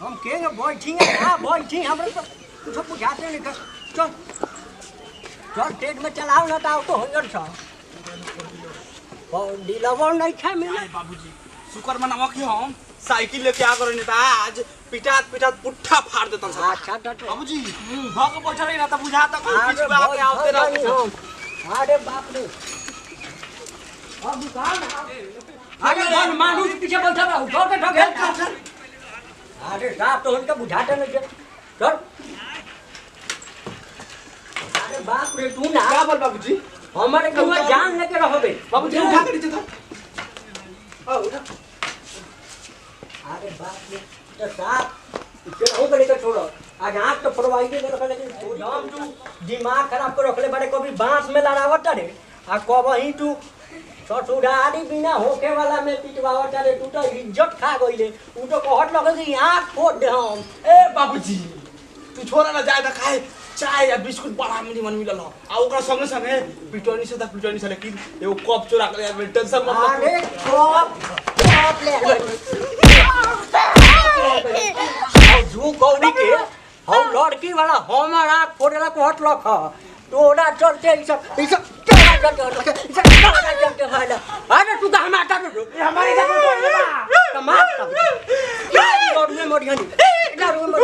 हम के बैठी ना बैठी हमरे तो कुछ बुझाते नहीं कर। चल चल तेज में चलाओ ना तो तो होयर छ। और दिलवा नहीं खा मिले बाबूजी शुक्र मनावा कि हम साइकिल लेके आ गए नेता आज पिटात पिटात पुट्ठा फाड़ देता सब। अच्छा डट बाबूजी भग बैठल रही ना त बुझा त कोई पीछे आके आवते रह। अरे बाप रे अब दुकान अरे मानुष पीछे बैठा रहा उठो के ठगे। अरे साहब तो उनका बुझाते नहीं चल। अरे बाप रे तू ना क्या बोल बाबूजी। हमारे को जान लेके रहोगे बाबूजी उठा के नीचे था। उठा। अरे बाप रे तो साहब चलो बड़े का छोड़ो आज आँख तो परवाही के रखले लेकिन हम तू दिमाग खराब कर रखले बड़े कभी बांस में लड़ावत रे आ कबही तू ससुरारी बिना होके वाला में पिटवावत रे तू तो इज्जत खा गइले उ तो कहत लगे कि आँख फोड़ दे हम। ए बाबूजी तू छोरा ना जाए त खाए चाय या बिस्कुट बड़ा मिली मन मिलल हो आ ओकरा संगे संगे पिटोनी से त पिटोनी से लेकिन एगो कप चोरा के यार टेंशन मत ले। अरे कप ले झू कौनी के हम लड़की वाला हमारा फोड़ेला कहत लख तोरा चलते ई सब तोरा चलते भाईला। अरे तू तो हम आता दो हमारे का तमाम क्या रोड में मोड़िया नहीं ना रोड में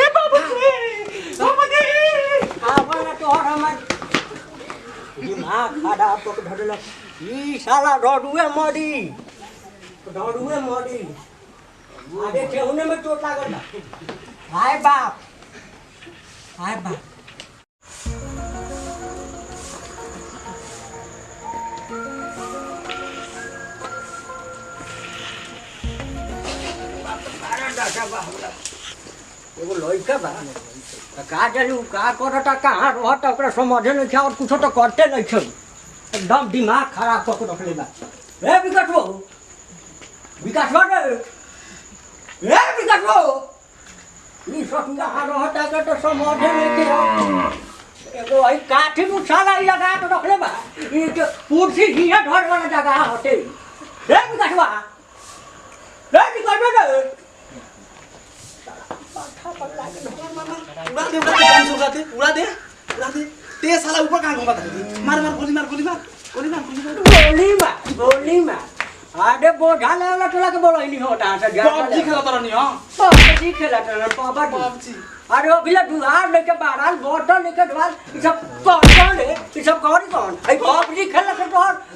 ए बाबू आवाना तो हमार दिमाग खराब तो धरला ई साला रोडुए मोड़ी अरे ठेहुने में चोट लागल हाय बाप एगो लइका बा का जानी का करता कहाँ रहता ओकरा समझे नहीं छा और कुछ तो करते नहीं छे एकदम दिमाग खराब करके रखले बा। ए विकास ई सब कहाँ रहता के तो समझे नहीं के एगो आई काठी में साला लगा के रखले बा ई के कुर्सी हिया धर वाला जगह होते। ए विकास उड़ा दे ते साला ऊपर कहां घुमा था मार गोली मार अरे बोझा ले टोला के बोलो नहीं होता से पबजी खेला तर नहीं हां पबजी खेला तर पबजी अरे ओ बिला दुआर लेके बाहर बोतल लेके दुआर ई सब कौन है ई सब कौन आई पबजी खेला के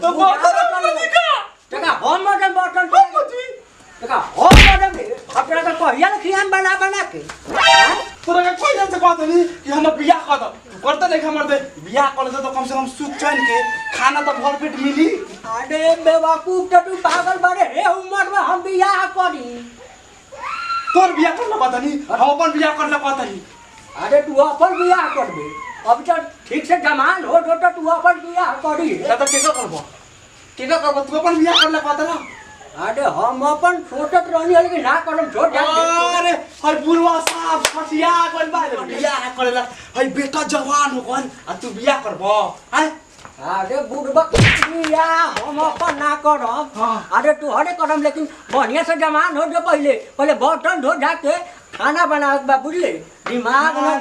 तो बोतल का हम मॉडल बोतल पबजी का हम मॉडल अपना का कहिया खियान बना के तोरा का कोई से कहत नहीं कि हम बियाह करते नहीं हमर दे बियाह कर तो कम से कम सुख चैन के खाना तो भर पेट मिली। अरे बेवकूफ तो तू पागल बड़े रे उम्र में हम बियाह करी तोर बियाह करला पता नहीं हम अपन बियाह करला पता नहीं। अरे तू अपन बियाह करबे अब तो ठीक से जमान हो तो तू अपन बियाह करी तो केका करबो तू अपन बियाह करला पता ना। अरे हम अपन सोचत रहनी है लेकिन ना करम छोड़ जा। अरे हई बुलवा साहब फटिया कोन बारे बियाह करेला हई बेटा जवान हो कोन आ तू बियाह करबो हैं। अरे बुढ़बा बियाह हम अपन ना करम अरे तू हरे करम लेकिन बढ़िया से जमान हो जो पहले बर्तन धो जा के खाना बना बा बुझले दिमाग में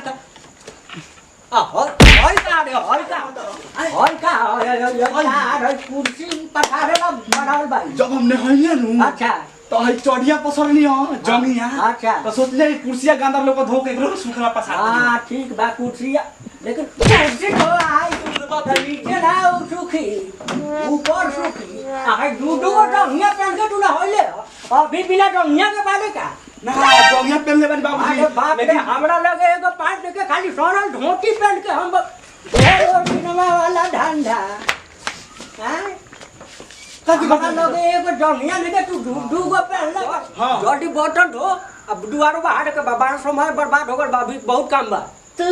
कुर्सी पठारे बनावल भाई जब हमने हइया नु अच्छा तो हई चढ़िया पसरनी हो जंगिया अच्छा तो सोचले कुर्सिया गांदर लोग धो के एकरो सुखला पसार हां ठीक बा कुर्सिया लेकिन कुर्सी तो आई नीचे ना सुखी ऊपर सुखी आई दूधो जंगिया पहन के तू ना होइले अभी बिना जंगिया के बाले का ना जंगिया पहन ले बनी बाबूजी। अरे बाप रे हमरा लगे एगो पांच के खाली सोनल धोती पहन के हम ढेर सिनेमा वाला धंधा हैं हमारा लगे एगो जंगिया लेके तू डूब पहले हाँ। जल्दी बटन धो अब दुआरो बाहर के बाबा समय बर्बाद हो गल बाबी बहुत काम बा तो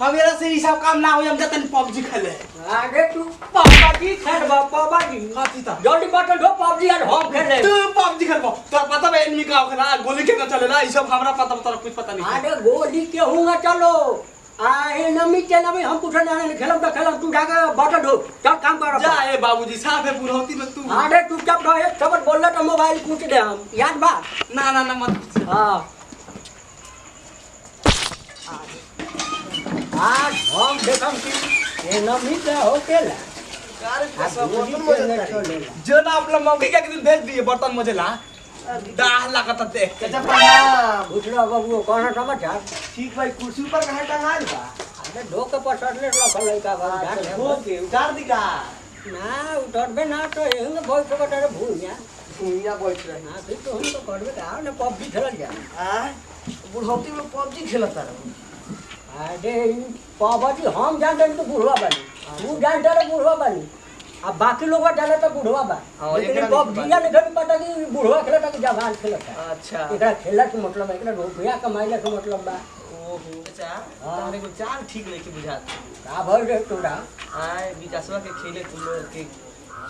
हमेरा से ई सब काम ना होई हम जतन पबजी खेले आगे तू पापाजी खेल बा पापाजी कथी ता जल्दी बटन धो पबजी और हम खेले तू पबजी खेलबो तोरा पता बा एनिमी का खेला गोली के ना चलेला ई सब हमरा पता तोरा कुछ पता नहीं आगे गोली के होगा चलो आए नमी के नमी हम कुछ नहीं खेलम तू जाके बटन धो चल काम कर जा ए बाबूजी साफ है बुढ़ौती में तू आगे तू चुप रह एक खबर बोल तो मोबाइल पूछ दे हम याद बा ना मत हां आज हम देखम कि ये नमी के होकेला जो ना अपना मौके के दिन भेज दिए बर्तन मजेला दाह लागत देख के उठला बाबू कौन समाचार ठीक भाई कुर्सी पर कहां टंगाल बा अरे धोके पसरले रखल लइका बा के उतार दी का ना उठबे ना तो एहंग भोज के बटारे भूइया भूइया बैठ रहे ना फिर तो हम तो करबे का ना पबजी खेलल जा आ बुढ़ौती में पबजी खेलता रहो अरे पबजी हम जानते तो बुढ़वा बानी तू जानते रे बुढ़वा बानी अब बाकी लोग जाने तो बुढ़वा बा हाँ, लेकिन एकरा नहीं पबजी या नहीं पता कि बुढ़वा खेलता कि जवान खेलता अच्छा एकरा खेला के मतलब एकरा रुपया कमाइला के मतलब बा ओहो अच्छा तारे को चाल ठीक नहीं के बुझात का भर रे तोरा आए विकासवा के खेले तुम लोग के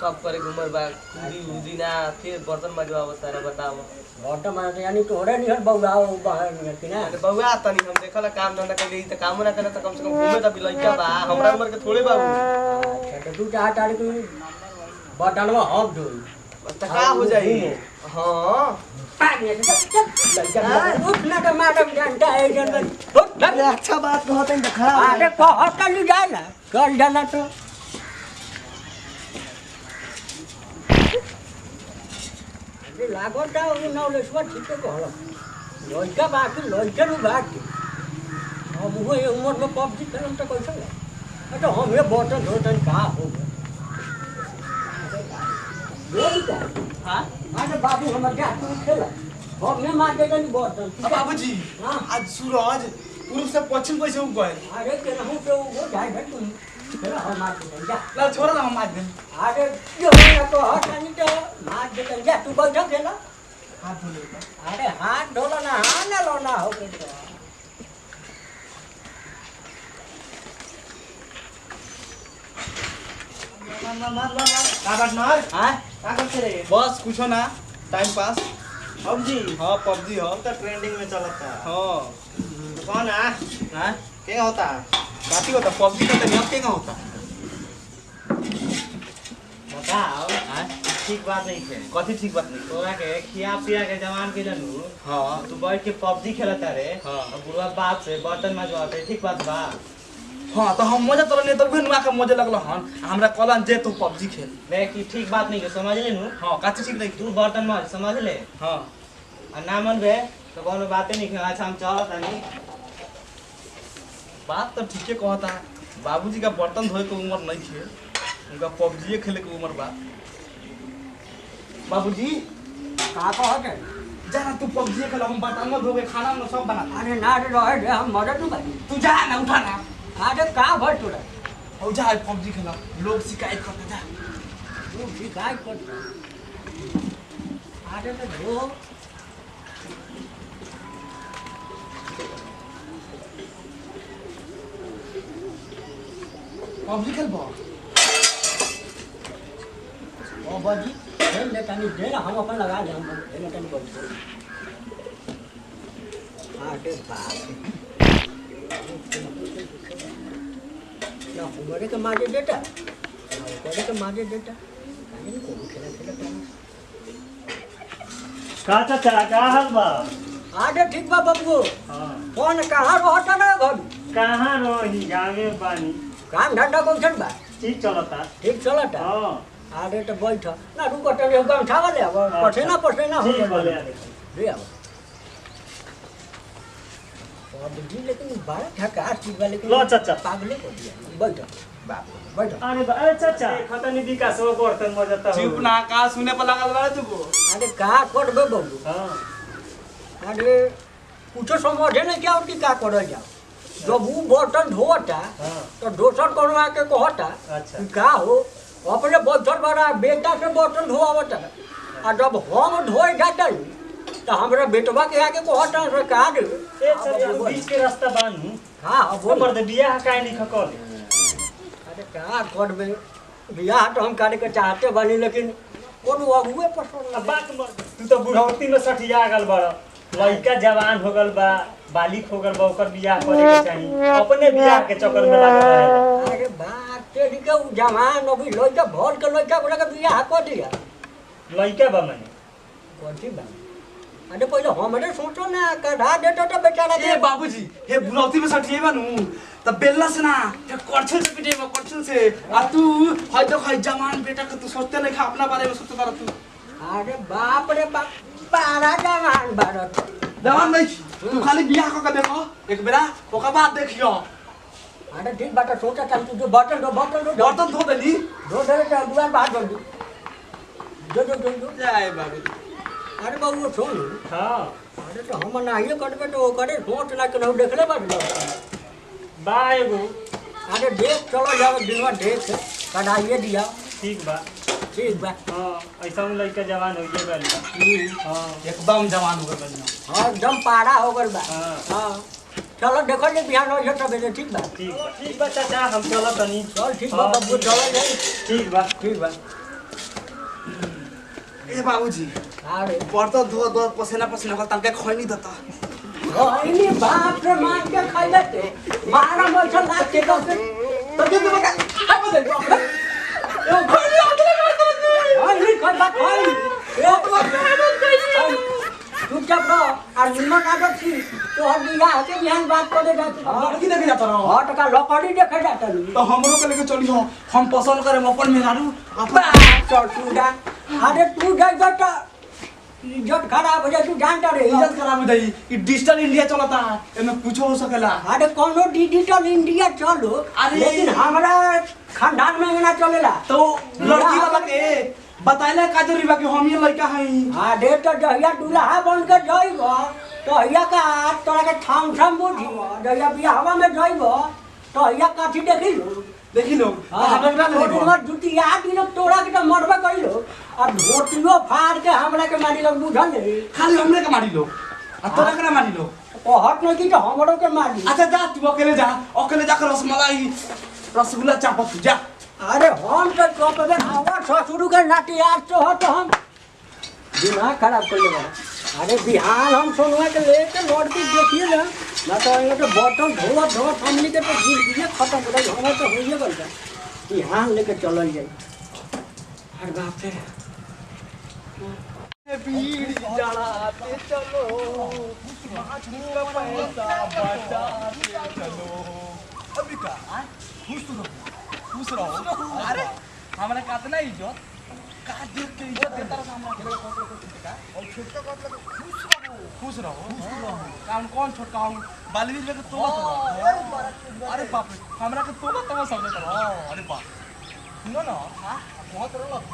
सब करे घुमर बा कुदी उदी ना फिर बर्तन मजवा तारा बताओ वर्तमान यानी तोरे निहर बउआओ बाहर निहर कि ना अरे बउआ तनी हम देखला काम धंधा कर लेई त काम ना करे त कम से कम घूमे त बिलैका बा हमरा उम्र के थोड़े बाबू अच्छा तो तू चाह तारी को बटनवा हम जोई त का हो जाई हां पानी उठना तो मैडम जानता है जन उठ अच्छा बात कहत है खराब अरे कहत नहीं जाए ना कल जाना तो अरे लागोटा वो नौलेसवा ठीक है कहल लइका बाकी लइका नु बाकी हम वो ये उम्र में पबजी खेलम तो कैसे है तो हम ये बटन धोतन का हो बोल का हां अरे बाबू हमर जा तू खेला हम ने मार देगन बटन बाबूजी हां आज सूरज पूर्व से पश्चिम कैसे उग गए अरे के रहू तो वो जाए भाई तुम चलो हम मार देंगे जा ला छोड़ा ना हम आज दिन अरे जो है तो हट नहीं तो मार देंगे जा तू बैठ खेला हाथ धो ले अरे हाथ धोला ना हाथ ना लोना हो के तो का बात मार हां का करते रे बस कुछो ना टाइम पास पबजी हां पबजी हो तो ट्रेंडिंग में चलता है हां तो कौन है हां क्या होता है बाकी होता पबजी का तो नियम क्या होता बताओ हां ठीक बात नहीं है कथी ठीक बात नहीं तोरा के खिया पिया के जवान के जनू हां तू बैठ के पबजी खेलता रे हाँ। और बुढ़वा बाप से बर्तन मजवाते ठीक बात बा हां तो हम मजा तोरा ने तो भी नुआ के मजे लगल हन हमरा कहलन जे तू पबजी खेल रे की ठीक बात नहीं है समझ ले नू हां काची ठीक नहीं तू बर्तन मज समझ ले हां और ना मन बे तो कोनो बातें नहीं है अच्छा हम चलत नहीं बात तो ठीके कहता बाबूजी का बर्तन धोए के उम्र नहीं है उनका पबजी खेले के उम्र बा बाबूजी का कहत है जाना तू पबजी खेला हम बर्तन में धोके खाना में सब बना अरे ना रे रहे रे हम मदद नहीं भाई तू जा ना उठा ना अरे का भर तोरा हो जा पबजी खेला लोग शिकायत करते जा तू शिकायत कर अरे तो जो पबजी खेलबो ओ बाजी खेल ले तनी दे ना हम अपन लगा दे हम ले तनी बोल अरे बाप ना हमारे के मागे बेटा हमारे के मागे बेटा नहीं को खेला खेला का चाचा का हाल बा आगे ठीक बा बबू हां कौन कहाँ रहता ना घर कहां रही गांव में पानी काम धंधा कौन बा ठीक चलता ठीक चलता हां अरे तो बैठ ना रुको तनी हम काम छावा ले अब पसेना पसेना हो ठीक बोले रे अब जी लेकिन बड़ा ठका चीज वाले लो चाचा पागले को दिया बैठ बाप बैठ अरे चाचा खतनी विकास हो बर्तन मजता हो चुप ना का सुने पर लागल बा तू को अरे का करबे बबू हां अरे कुछ समझे नहीं क्या उनकी का कर जाओ जब वो बर्तन धोता हां तो दोसर करवा के कहता अच्छा कि का हो अपने बर्तन बड़ा बेटा से बर्तन धोआवत है आ जब हम धोए जाते तो हमरा बेटवा के आके को हटा रे का दे ए चल बीच के रास्ता बानू हां वो मर्द बियाह काहे नहीं खकर अरे का करबे बियाह तो हम करे के चाहते बनी लेकिन कोनो अगुए पसंद अब बात मर्द तू तो बुढ़ौती में सठिया गल बड़ लड़का जवान हो गल बा बालिक हो गल बा ओकर बियाह करे के चाहिए अपने बियाह के चक्कर में लागल रहे अरे बात तेरी के जवान अभी लइका भर के लइका बोला के बियाह कर दिया लड़का बा मने कथी बा अरे पहले हमरे सोचो ना कढ़ा देतो तो बेचारा ए बाबूजी हे बुनौती में सटिए बनू त बेल्ला से ना हे करछल से पिटे में करछल से आ तू हय देख हय जवान बेटा के तू सोचते नहीं खा अपना बारे में सोचता रह तू अरे बाप रे बाप पारा जवान बारत जवान नहीं तू खाली बियाह क के देखो एक बेरा ओकर बाद देखियो अरे ठीक बात सोचा चल तू जो बटन बर्तन धो देली दो दे के दुआर बाहर कर जो जय बाबू अरे बाबू सुन हां अरे तो हम नहीं करबे तो करे सोच ना के देखले बात बा एगो अरे देख चलो जाओ दिनवा देख कढ़ाइए दिया ठीक बा हां ऐसा लड़का जवान हो गया बा हां एकदम जवान हो गए बनिया हां एकदम पारा हो गल बा हां हां चलो देखो ले बिहान हो जत बे ठीक बा ठीक बा चाचा हम चलो तनी चल ठीक बा बाबू चलो जाई ठीक बा ए बाबूजी अरे बर्तन धो दो पसीना पसीना कर तनके खैनी दता ओइनी बाप रे मार के खाइ लेते मारा बैठल लाग के तो तब तो बका आ बदल ए खैनी अगले मार कर ओइनी खै बात खै ए तू चुप रह और निमन आदत थी तो हर बियाह के बिहान बात करे जाती लड़की देखे जाता रहो हां टका लकड़ी देखे जाता नहीं तो हमरो के लेके चली हो हम पसंद करे अपन मेहरारू अपन चल तू जा अरे तू जाई बेटा इज्जत खराब हो जाए तू जानता रे इज्जत खराब हो जाई ई डिजिटल इंडिया चलता एमे कुछ हो सकेला अरे कोनो डिजिटल इंडिया चलो अरे लेकिन हमरा खानदान में ना चलेला तो लड़की वाला के बताइले का जरूरी बा कि हम ये लड़का हई अरे तो जहिया दूल्हा बन के जाइबो तो हिया का तोरा के ठाम ठाम बुझी जहिया बियाहवा में जाइबो तो हिया काठी देखी लो देखी लो हमरा ना ले मत जुतिया दिन तोरा के तो मरबे कइलो और धोतियो फाड़ के हमरा के मारी लोग बुझल रे खाली हमने के मारी लो आ तोरा के ना मारी लो ओ हट नहीं की तो हमरो के मारी अच्छा जा तू अकेले जाकर रसमलाई रसगुल्ला चापा तू जा अरे हम तो कपबे हवा ससुर के नाटी आज तो हो तो हम दिमाग खराब कर ले अरे बिहान हम सोनुआ के लेके लौट के देखिए ना तो ये तो बॉटल धोवा फैमिली के तो जिंदगी खत्म हो गई हमें तो होइए गल का बिहान लेके चलल जाई हर बाप रे भीड़ जलाते चलो का पैसा बचाते चलो अभी का खुश रहो अरे हमरा कितना इज्जत का देख के इज्जत देता रहा हमरा और छोटा का मतलब खुश रहो काम कौन छोटका हूं बालवीर में तो अरे बाप रे हमरा के तोला तमा समझ अरे बाप सुनो ना बहुत रलक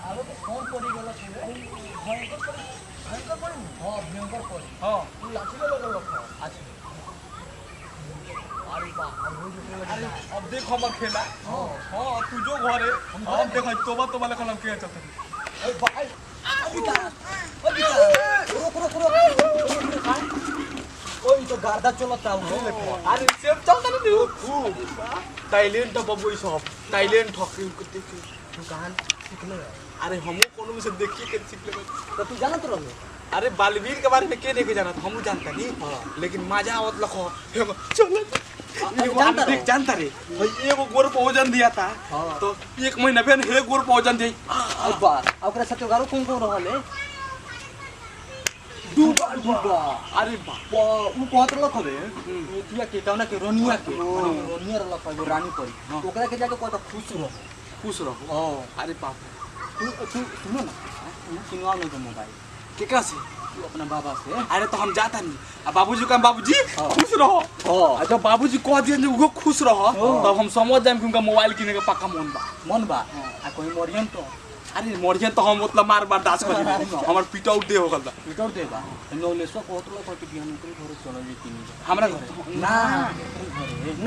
आरो तो कौन पड़ी गलत है भयंकर पड़ी हां भयंकर पड़ी हां तू लाठी ले लगल अच्छा अरे बाप अरे अब देख हमर खेला हां हां तू जो घरे हम देख तोबा लेखन हम के चलते अरे भाई ओई तो गार्दा चलता हूं अरे सेब चलता नहीं तू टाइलेंट बबुई सब टाइलेंट ठकी देख दुकान सीखले अरे हमो कोनो में से देखिए के सीख लेबे तो तू जानत रहलो अरे बालवीर के बारे में के देखे जानत हमहू जानता नहीं लेकिन मजा आवत लखो चलो जानता रे एगो गोर भोजन दिया था तो एक महीना बेन हे गोर भोजन दे अब्बा ओकरा साथे गारो कौन रहले डूबा अरे बाप उ कहत लख रे तुया के कौना के रोनिया लख एगो रानी परी ओकरा के जाके कहत खुश रहो अरे बाप तू सुनो ना किनवा में मोबाइल केकरा से तू अपना बाबा से अरे तो हम जाता नहीं अब बाबूजी का बाबूजी खुश रहो अच्छा बाबूजी कह दिए जे वो खुश रहो तब हम समझ जाए कि उनका मोबाइल किने के पक्का मन बा आ कोई मरियन तो अरे मरिया तो हम मतलब मार बर्दाश्त कर हमर पीटा उठ दे हो गल पिटौर देबा नौलेसवा कहत लो कि बिहान ओकरे घर चल जे तीन हमरा घर ना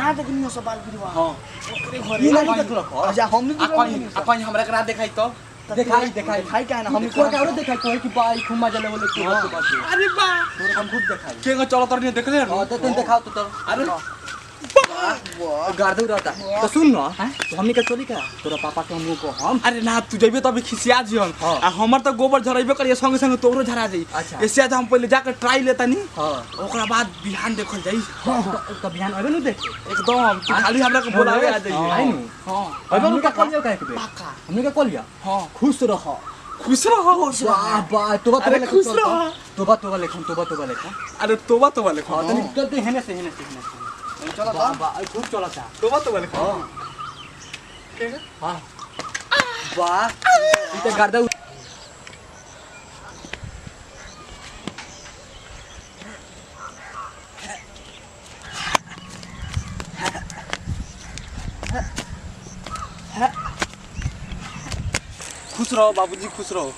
ना देखनी सब बाल गिरवा हां ओकरे घर ये नहीं देखलो अच्छा हम नहीं अपन हमरा करा देखाई तो दिखाई खाई का ना हम को का और दिखाई कोई कि बाई खुमा जले बोले के बात अरे बा तोरे हम खूब दिखाई के चलो तर नहीं देखले हां तो तुम दिखाओ तो अरे गार्ड रहता तो सुन ना तो हमनी के चली का तोरा पापा के हमको को हम अरे ना तू जइबे तो अभी खिसिया जियन आ हमर तो गोबर झरइबे करिए संगे संगे तोरो झरा जाई अच्छा। ऐसे हम पहले जाकर ट्राई लेता नी हां ओकरा बाद बिहान देखल जाई तो बिहान आबे न देख एकदम तू खाली हमरा के बोलावे आ जाई आई नु हां हमनी का कॉल काहे के पाका हमनी का कॉल या हां खुश रह खुश रहो वाह वाह तोबा अरे तोबा खुश रह तोबा लेखन अरे तोबा लेखो हां तनी जल्दी हेने से चलो वाह खूब चला था तोबा लेखो हां वाह ई त गार्ड खुश रहो बाबूजी खुश रहो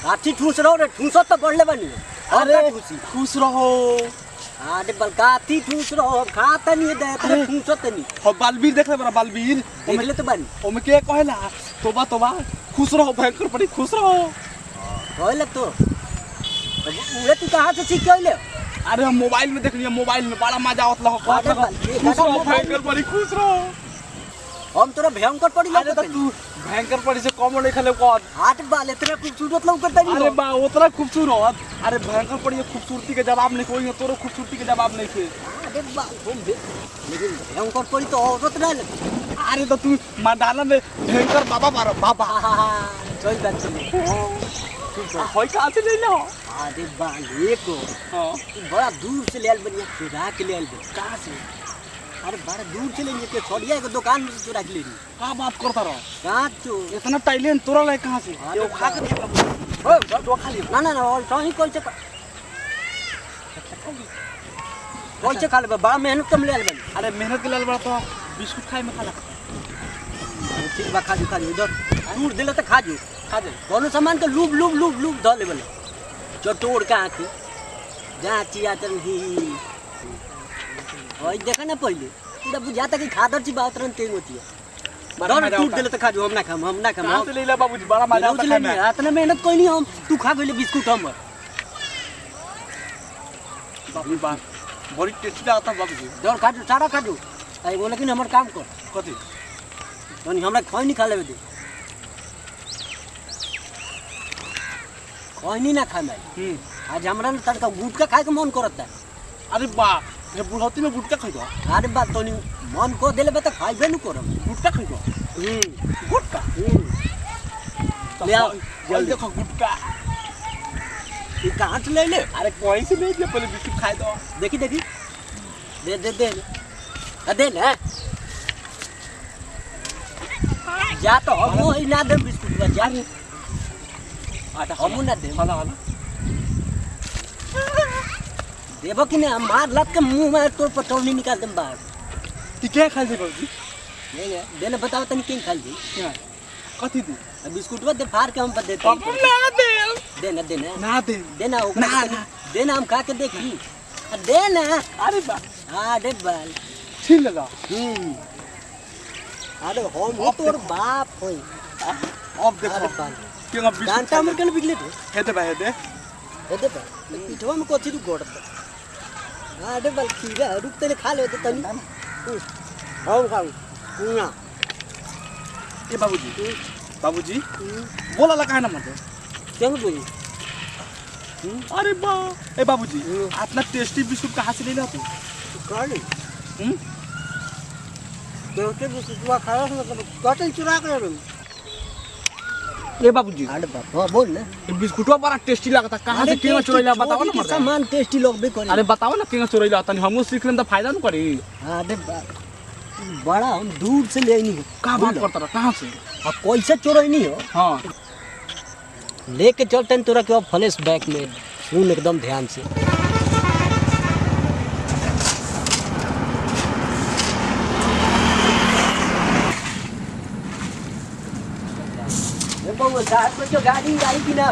काठी ठूस रहो रे ठूसो तो बढ़ले बनी अरे ठूसी खुश रहो अरे बलकाती ठूस रहो खाता नहीं दे तो ठूसो तो नहीं और बालवीर देख ले बड़ा बालवीर देख ले तो बनी ओमे के कहला तोबा खुश रहो भयंकर पड़ी खुश रहो कहले तो उड़े तू कहां से सीख ले अरे हम मोबाइल में देख लिया मोबाइल में बड़ा मजा आवत लहो खुश रहो भयंकर पड़ी खुश रहो हम तोरा भयंकर पड़ी अरे तो तू भयंकर पड़ी से कम नहीं खेले कौन हाथ बाल इतना खूबसूरत लोग करता नहीं अरे बा उतना खूबसूरत अरे भयंकर पड़ी खूबसूरती के जवाब नहीं कोई तोरो खूबसूरती के जवाब नहीं थे अरे बाल लेकिन भयंकर पड़ी तो औरत ना लगे अरे तो तू मैदान में भयंकर बाबा मारो बाबा सही बात चली होई कहां से ले लो अरे बाल एक हां बड़ा दूर से ले आल बनिया चुरा के ले आल कहां से अरे बड़ा दूर से लेंगे के छोड़िया के दुकान में से चुरा के ले ली का बात करता रहो कहां चो इतना टैलेंट तोरा ले कहां से ये खा के ओ दो खा लियो ना और तो ही कोई से खा ले बड़ा मेहनत कम ले आल बनी अरे मेहनत के लिए बड़ा तो बिस्कुट खाए में खाला ठीक बा खा जो इधर दूर दिले तो खा जो कोनो सामान के लूब ध ले बले चटोड़ का आती जाचिया तन ही ओई देखा ना पहले पूरा बुझाता कि खादर ची बात रन तेज होती है डर टूट दिले तो खा जो हम ना खाम कहां से ले ले बाबूजी बड़ा मजा आता है में इतना मेहनत कोई नहीं हम तू खा गइले बिस्कुट हम बाबू बा बड़ी टेस्टी आता बाबूजी डर खा जो सारा खा जो आई बोले कि हमर काम कर कथी तनी हमरा खोई नहीं खा लेबे दे खोई नहीं ना खा मैं आज हमरा न तड़का गुटका खाए के मन करता अरे बा ये बुढ़ौती में गुटका खाइबो अरे बात तो नहीं मन को दिले बता खाइबे न करम गुटका खाइबो गुटका ले आओ जल्दी देखो गुटका ई कहां से ले ले अरे कोई से ले ले पहले बिस्कुट खाए दो देखी दे दे ना जा तो हम ही ना दे बिस्कुट बा जा आटा हम ना दे खाना देबो कि नहीं मार लत के मुंह में तोर पटौनी निकाल दम बाहर ती क्या खाई दे बाबूजी ले देना बताओ तनी किन खाई दी क्या कथी दी बिस्कुट दे फाड़ के हम पर देते हम ना दे देना दे देना ओकरा ना, के ना। देना हम खा के देखी देना अरे बा अरे बाल छीन लगा अरे हम हो तोर बाप होई अब देखो अरे बाल केगा बिस्कुट डांटा में कल बिगले तो हेदे बा हेदे हेदे बा पीठवा में कोची गोड़ अरे बाल खीरा रुक तेरे खा ले तो तनी हम खाऊ पूरा ए बाबूजी बोला लगा है ना मत क्यों बोली अरे बा ए बाबूजी इतना टेस्टी बिस्कुट कहां से ले ला तू काली हम्म देवते बिस्कुट खाया मतलब कटल चुरा के ले ए बाबूजी अरे बाप हां बोल ना ये बिस्कुटवा बड़ा टेस्टी लगता कहां से केगा चोरैला बताओ ना मत सामान टेस्टी लोग भी करे अरे बताओ ना केगा चोरैला तनी हमहु सीख लेम त फायदा न करी अरे बड़ा हम दूर से ले नहीं का बात करता रहा कहां से अब कैसे चोरई नहीं हो हां लेके चलते तोरा के फ्लैश बैक में सुन एकदम ध्यान से वो साहब को जो गाड़ी आई कि ना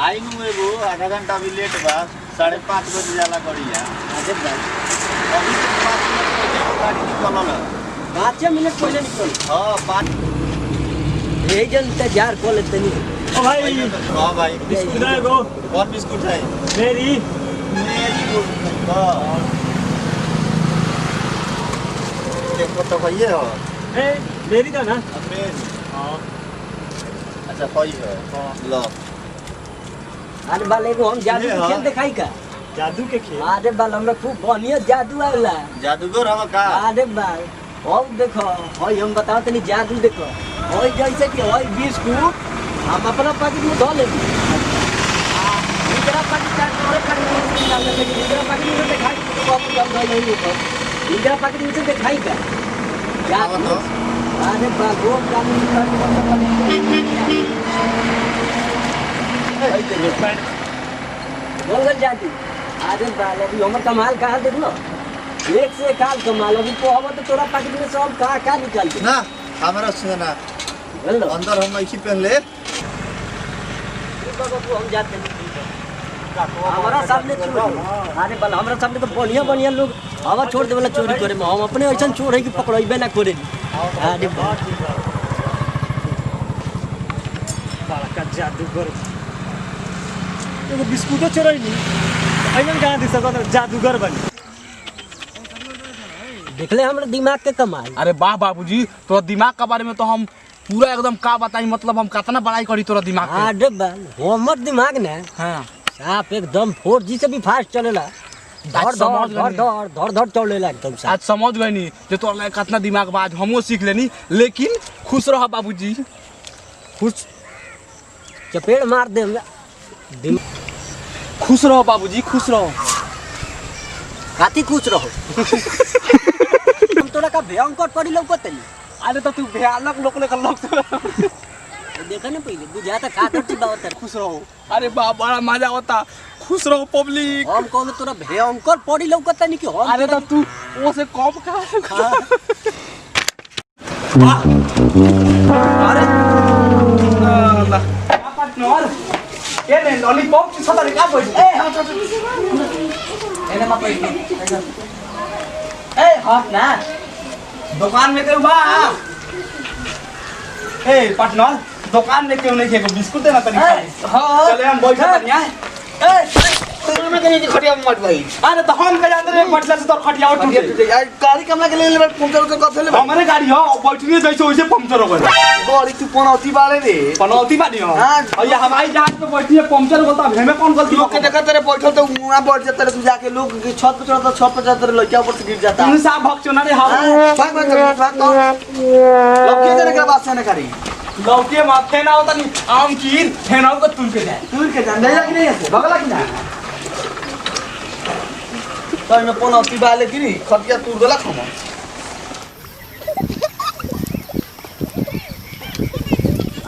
आई नु एगो आधा घंटा अभी लेट बा 5:30 बजे जाला गड़िया अरे भाई अभी तो 5 मिनट पहले गाड़ी निकलल है 5 मिनट पहले निकल हां 5 यही जन इंतजार कर लेते नहीं ओ भाई हां भाई बिस्कुट है गो और बिस्कुट है मेरी देखो तो भैया हो ए मेरी था ना हां अच्छा कोई है लो अरे बाल एगो हम जादू के खेल दिखाई का जादू के खेल अरे बाल हमरा खूब बढ़िया जादू आला जादूगर हम का अरे बाल अब देखो होय हम बताओ तनी जादू देखो होय जैसे कि होय बिस्कुट हम अपना पाकिट में धो लेंगे इधर पाकिट चार और कर लेंगे इधर पाकिट में दिखाई तो हम धो लेंगे तो इधर पाकिट में दिखाई का जादू अरे बाल वो जादू बोल जादू अरे बाल अभी हमर कमाल कहाँ देख लो एक से काल कमाल अभी तो हम तो तोरा पाकिट में सब का निकलते ना हमारा सुना हेलो अंदर हम ऐसी पहले हम जाते हैं हमारा सामने चोरी अरे बल हमारा सामने तो बढ़िया बढ़िया लोग हवा छोड़ दे वाला चोरी करे हम अपने ऐसा चोर है कि पकड़ेबे ना करे अरे बड़ा का जादूगर एगो बिस्कुटो चोरई नहीं ऐनन कहाँ दिस जादूगर बनी देखले हमारे दिमाग के कमाल अरे वाह बाबूजी तोरा दिमाग के बारे में तो हम पूरा एकदम का बताई मतलब हम कितना बड़ाई करी तोरा दिमाग के अरे बल हमर दिमाग ना हां साफ एकदम 4G से भी फास्ट चलेला धड़ धड़ चलेला एकदम आज साफ समझ गई नी जे तोरा लगे कितना दिमाग बाज हमो सीख लेनी लेकिन खुश रह बाबूजी खुश चपेड़ मार दे खुश रहो बाबूजी खुश रहो काती खुश रहो हम तोरा का भयंकर पड़ी लौकत नहीं अरे तो तू भयानक लोग लेकर लोग देखा ना पहले बुझाता खातर चिबावत खुश रहो अरे बा बड़ा मजा होता खुश रहो पब्लिक हम कौन तोरा भयंकर पड़ी लौकत नहीं कि हम अरे तो तू वो से कम का अरे पार्टनर ये ने लॉलीपॉप की सदा का बोल ए एने मत ए हाथ ना दुकान में क्यों बा ए पार्टनर दुकान में क्यों नहीं खेको बिस्कुट देना तनी हां चले हम बैठे तनिया ए तोरा में कहीं खटिया मत भाई अरे तो हम के अंदर एक बैठला से तोर खटिया उठ टूटे गाड़ी कमला के ले ले पंचर उतर कर ले हमारे गाड़ी हो बैठनी जैसे वैसे पंचर हो गई गाड़ी तू पनौती वाले रे पनौती बानी हो हाँ। और ये हवाई जहाज पे बैठी है पंचर होता है हमें कौन गलती लोग के देखा तेरे बैठल तो वहां बैठ जाता रे तू जाके लोग छत पे चढ़ता छत पे जाता रे लड़किया ऊपर से गिर जाता तुम साहब भक्चोना रे हां भाग भाग तो लड़की तेरे के बात से ना करी लौके माथे ना होता नहीं आम की फेनाओ को तुल के जाए तू के जान नहीं लगी नहीं है बगला की ना तो मैं पनौती वाले की खटिया तू देला खम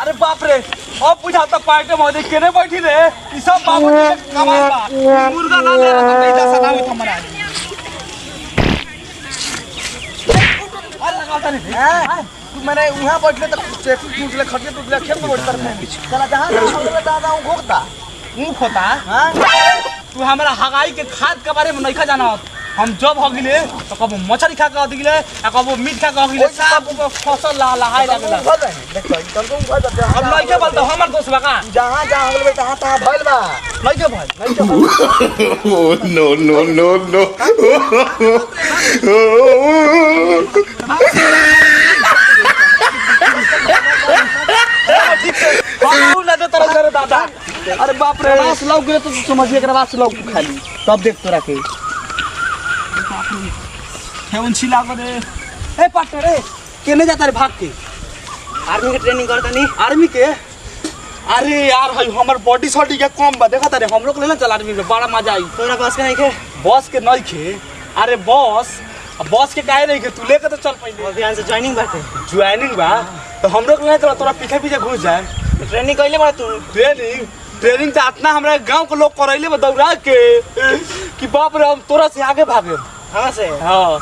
अरे बाप रे अब बुझाता पार्टी में देख के नहीं बैठी रे ई सब बाबू के कमाल बा मुर्गा ना ले तो नहीं जा सदा में हमारा अरे लगाता नहीं तू मैंने वहां बैठले तो ट्रैफिक टूटले खटिया टूटले खेत में बैठता रहे चला जहां छोड़ले दादा हूं घोकता ऊँख होता हां तू हमारा हगाई के खाद के बारे में नहीं खा जाना हम जब हो गिले तो कबो मछली खा के दिले आ कबो मीट खा के गिले सब फसल ला लहाई लागला देखो तनको उठा जाते अब नहीं के बोलता हमर दोस्त बा का जहां जहां होले तहां तहां भइल बा नहीं के भाई नहीं तो no, no, no, no. बाबू ना दे तरह से दादा अरे बाप रे रास लौक गए तो समझिए कि रास लौक खाली तब देख तोरा के हेवन छिला को दे ए पार्टनर रे केने जाता रे भाग के आर्मी के ट्रेनिंग करता नहीं आर्मी के अरे यार भाई हमर बॉडी सॉडी के कम बा देखा तारे हम लोग लेना चल आर्मी में बड़ा मजा आई तोरा पास के नहीं के बॉस के नहीं खे अरे बॉस के काहे नहीं के तू लेके तो चल पहले अभियान से ज्वाइनिंग बाटे ज्वाइनिंग बा तो हम लोग लेना चला तोरा पीछे पीछे घुस जाए ट्रेनिंग कइले बा तू ट्रेनिंग तो इतना हमारे गांव के लोग करैले में दौड़ा के कि बाप रे हम तोरा से आगे भागे हां से हां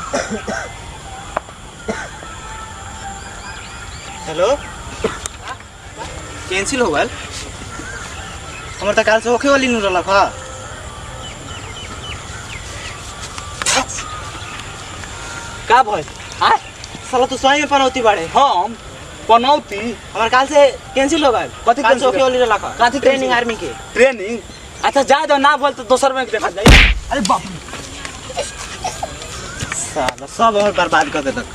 हेलो कैंसिल हो गल हमर त काल से होखे वाली नु रहला खा का भइल हां साला तू सही में पनौती बाड़े हम पनौती हमर काल से कैंसिल हो गल कथी काल से होखे वाली रहला खा कथी ट्रेनिंग आर्मी के ट्रेनिंग अच्छा जा दो ना बोल तो दोसर में देखा जाए। अरे बाप रे साला सब हमर बर्बाद कर देलक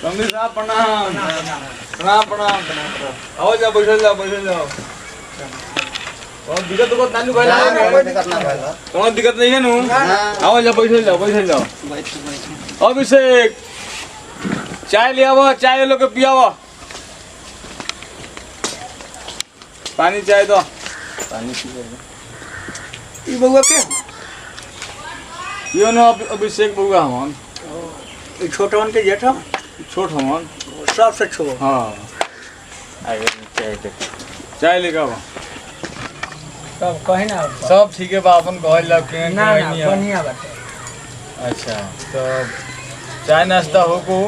संगी साहब प्रणाम प्रणाम प्रणाम आओ जा बैठल जाओ और दिक्कत तो नानू भाई कोई दिक्कत ना भाई कोनो दिक्कत नहीं है नु आओ जा बैठल जाओ अभिषेक चाय ले आओ चाय लो के पियाओ पानी चाय दो पानी पी ई बउआ के यो न अभिषेक बउआ हमन ई छोटवन के जेठ छोट हमन सबसे छोट हां आगे चाय दे चाय लेके आओ सब कहे ना सब ठीक है बा अपन कहल ला के ना ना बढ़िया बाटे अच्छा तो चाय नाश्ता हो को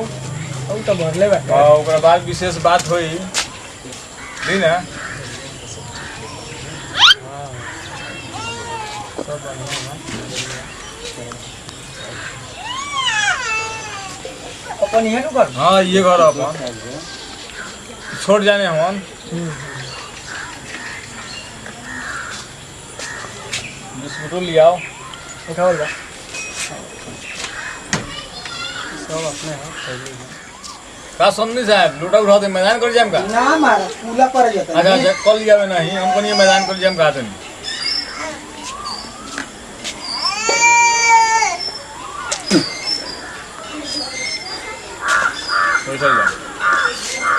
उ तो भरले बाटे और ओकरा बाद विशेष बात होई दी ना अपन ये नु कर हाँ ये घर अपन छोड़ जाने हमन बिस्कुट ले आओ उठाओ ला सब अपने का समझी साहब लूटा उठा दे मैदान कर जाम का ना मारा पूला पर जाता अच्छा अच्छा कल जावे नहीं हमको नहीं मैदान कर जाम का नहीं चल जा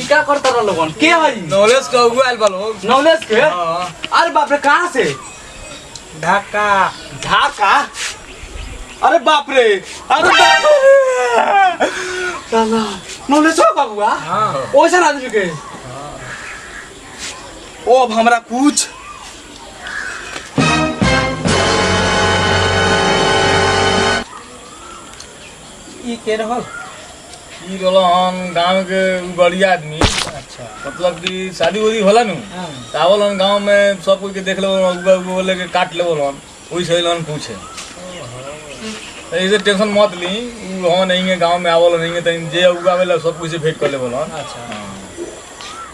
क्या करता रह लोगन के हई नॉलेज का हुआ आइल बालो नॉलेज के हां अरे बाप रे कहां से ढाका ढाका अरे बाप रे अरे बाप रे साला नॉलेज हो बाबूआ हां ओसन आदमी के ओ अब हमरा कुछ ई के रहल ई रहलन गांव के बढ़िया आदमी अच्छा मतलब कि शादी उदी होला नु हां तावल गांव में सब कोई के देख लो बोले के काट ले बोलन ओई से लन पूछे ऐसे टेंशन मत ली उ हो नहीं है गांव में आवल नहीं है त जे उगावेला सब कुछ से भेंट कर ले बोलन अच्छा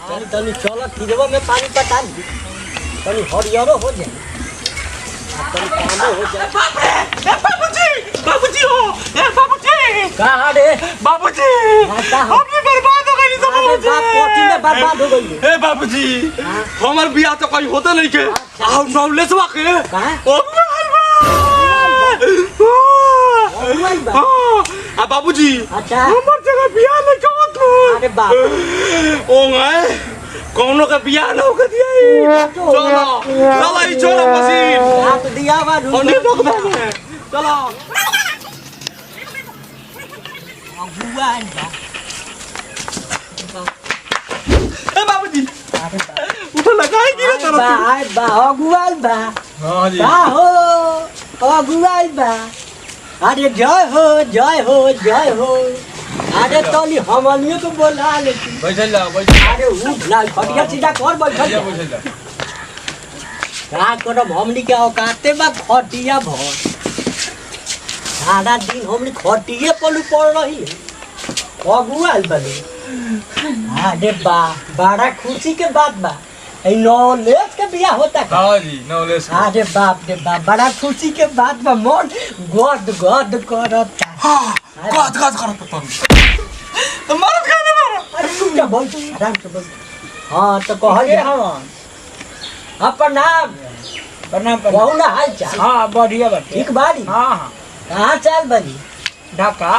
तनी तनी चलो खिजवा में पानी पटा दी तनी हरियरो हो जाए तनी कामो हो जाए बाबूजी हो ए बाबूजी कहां रे बाबूजी हमने बर्बाद हो गई सब अरे बाप कोठी में बर्बाद हो गई ए बाबूजी हमर बियाह तो कहीं होता नहीं के आओ नॉलेजवा के कहां ओ बा आ बाबूजी अच्छा हमर जगह बियाह नहीं करत अरे बाप ओ गए कौनो का बियाह ना होके दिया चलो चलो ई चलो मशीन हाथ दिया बा ओनी रोक दे चलो बुआ जा ए बाबूजी अरे बाप उठो लगाई गिरे चलो बा बा अगुआल बा हां जी बा हो अगुआल बा अरे जय हो जय हो जय हो अरे तनी हमनियो को बोला लेती बैठल जाओ बैठ अरे उठ ना खटिया सीधा कर बैठल जा। बैठल जा का करब हमनी के औकाते बा खटिया भर सारा दिन हमनी खटिए पलू पड़ रही अगुआल बने अरे बा बड़ा खुशी के बात बा ए नॉलेज के बियाह होता का हां जी नॉलेज अरे बाप रे बाप बड़ा खुशी के बात बा मन गद गद करता गद करत तो मरद खाने मारो अरे तुम क्या बोल आराम से बोल हाँ तो कहलिए हम प्रणाम प्रणाम कहू ना हाल चाल हां बढ़िया बाटे ठीक बाड़ी हां हां कहाँ चाल बनी ढाका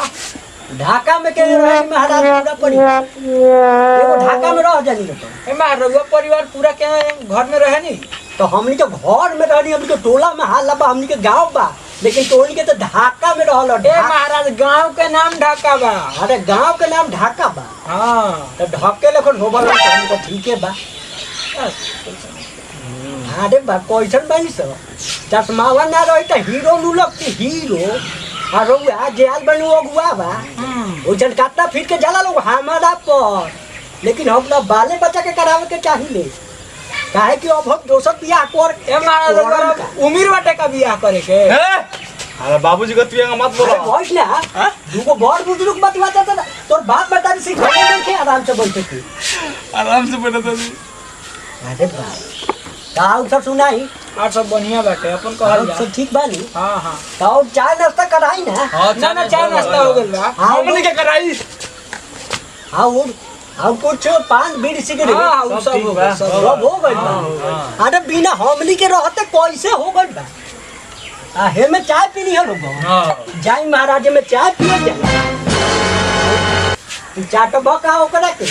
ढाका में के रहे महाराज पूरा परिवार एगो ढाका में रह जानी तो ए महाराज परिवार पूरा क्या घर में रहे नहीं तो हमनी के घर में रहनी हमनी के टोला में हाल बा हमनी के गांव बा लेकिन टोली के तो ढाका में रहल ए महाराज गांव के नाम ढाका बा अरे गांव के नाम ढाका बा हां तो ढके लेखन होबल तो ठीक है बा अरे बा कैसन बानी सो चश्मावा ना रही तो हीरो नु लगती हीरो और वो जेल बनू अगुआ बा वो जन काटना फिर के जाला लोग हमारा पर लेकिन हम लोग बाले बच्चा के करावे के चाहिए काहे कि अब हम दोसर बियाह कर ए महाराज उम्र बाटे का बियाह करे के अरे बाबूजी का तू मत बोलो वॉइस ना दूगो बड़ बुजुर्ग बतवाता था तोर बात बता दी सिखा के आराम से बैठे थे आराम से बैठा था अरे बा गाँव सब सुनाई और सब बढ़िया बाटे अपन कहल जा सब ठीक बानी हां हां तो चाय नाश्ता कराई ना ना चाय नाश्ता हो गेल बा हमने क्या कराई और कुछ पान बीड़ी सिगरेट हां वो सब हो गया सब हो गइल बा अरे बिना हमनी के रहते कैसे हो गइल बा हे में चाय पीनी है लोग हां जाई महाराज में चाय पिए जाए चाट बका ओकरा के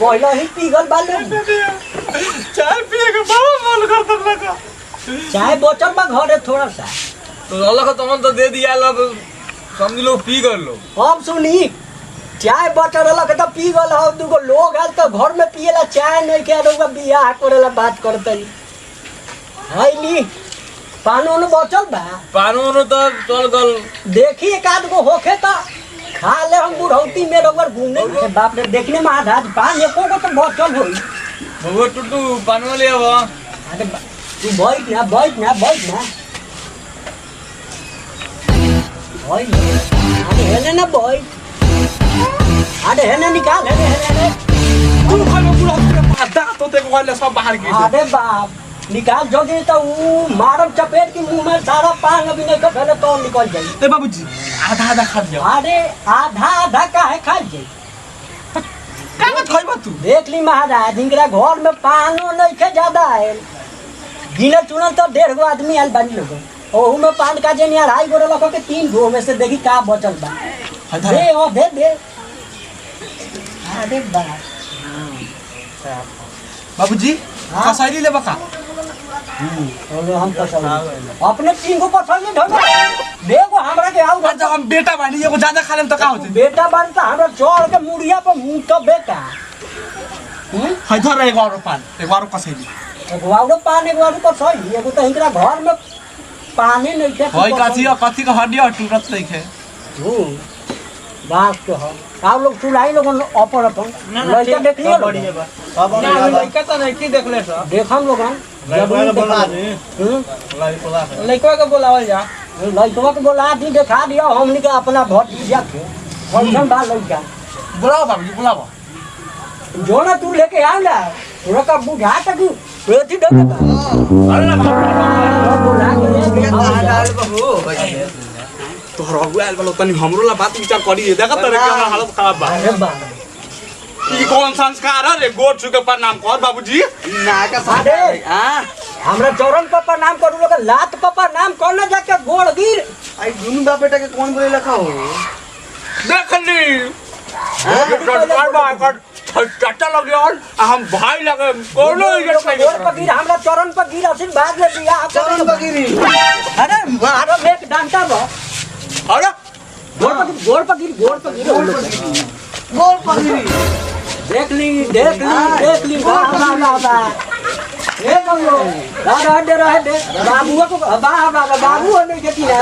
पहले ही पीगल बाले चाय पिए के बाबा मन करता लगा चाय बोतल में घरे थोड़ा सा तो अल्लाह का तुमन तो दे दिया लोग समझ लो पी गए लोग अब सुनी चाय बटर लग तो पी गल हो दूगो लोग आल तो घर में पिएला चाय नहीं के लोग बियाह करेला बात करते हाईली पानो न बचल बा पानो न तो चल गल देखी एक आध गो होखे तो खा ले हम बुढ़ौती में रबर घूमने के बाप रे देखने में आधा पान एको को तो बचल होई भगवा टुटू पानो ले आवा अरे तू बैठ ना बैठ ना बैठ ना ओए अरे हेले ना बैठ अरे हेले निकाल हेले तू खालो पूरा पादा तो ते को सब बाहर की अरे बाप निकाल जोगे तो वो मारम चपेट की मुंह में सारा पान अभी नहीं पहले तो निकल जाई ए बाबूजी आधा आधा खा जाओ अरे आधा आधा काहे खा जाई का मत खाइबा तू देख ली महाराज इनकरा घर में पानो नहीं के ज्यादा है गिनल चुनल तो 1.5 गो आदमी आल बानी लोग ओहू में पान का जे नियर हाई गोरे लखो के 3 गो में से देखी का बचल बा दे ओ दे अरे बा बाबूजी कसैली ले बका और हम पसंद अपने 3 गो पसंद ढोल देखो हमरा के आउ जब हम बेटा बानी एगो ज्यादा खा लेम तो का होते बेटा बन तो हमरा चढ़ के मुड़िया पर मुंह तो बेटा हैदर एगो और पान एगो और कसैली एगो और पान एगो और पसंद एगो तो इनकरा घर में पानी नहीं के होय कथी का हड्डी टूटत नहीं है बात तो है आप लोग चुलाई लोग अपन लड़का देख लियो बढ़िया बा ना लड़का तो नहीं की देख ले सब देखम लोग लड़का के बुलावल जा लड़कवा के बोला दी देखा दिया हमनी के अपना भतीजा के फंक्शन बा लड़का बुलाओ बाबूजी बुलाओ जो ना तू लेके आ ना पूरा का बुझा तक प्रति डर का अरे बोला के बाबू तो रघुआल वाला तनी हमरो ला बात विचार करी देखत रे के हमरा हालत खराब बा अरे बा ई कौन संस्कार है रे गोड़ छू के प्रणाम कर बाबूजी ना का अरे हां हमरा चौरन पापा नाम करू लोग लात पापा नाम करना जाके गोड़ गिर आई दुनु बाप बेटा के कौन बोले लखा हो देख ली सरकार बा कर चाचा लगे और हम भाई लगे कोनो इज्जत नहीं गोड़ पर गिर हमरा चौरन पर गिर आशीर्वाद ले दिया चरण बगिरी अरे मारो एक डंटा बा अरे गोड़ पर गिर गोल बगिरी देख ली वाह ए बंगो दादा दे रहे दे बाबू को बाबू नहीं खेती है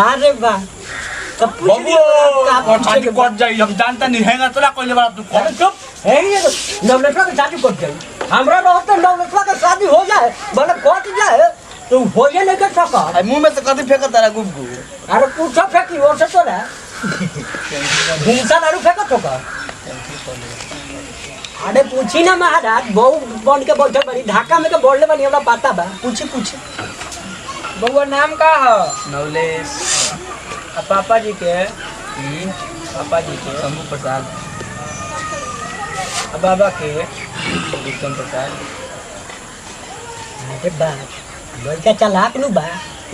अरे बा तब बाबू कट जाई हम जानता नहीं हैगा तोला कोइले वाला तू अरे चुप है ये नवलखा की शादी कट गई हमरा रहते नवलखा की शादी हो जाए भले कट जाए तो हो जाए नहीं कर सका मुंह में से कथी फेंकत तारा गुब्बू अरे पूछो फेंकी और से तो ना भूसा नारू फेंको तो का अरे पूछी ना महाराज बहु बन के बैठल बनी ढाका में के बोलले बनी हमरा पता बा पूछी बउआ नाम का है नवलेश पापा जी के शंभू प्रसाद बाबा के विक्रम प्रसाद अरे बाप लड़का चालाक नु बा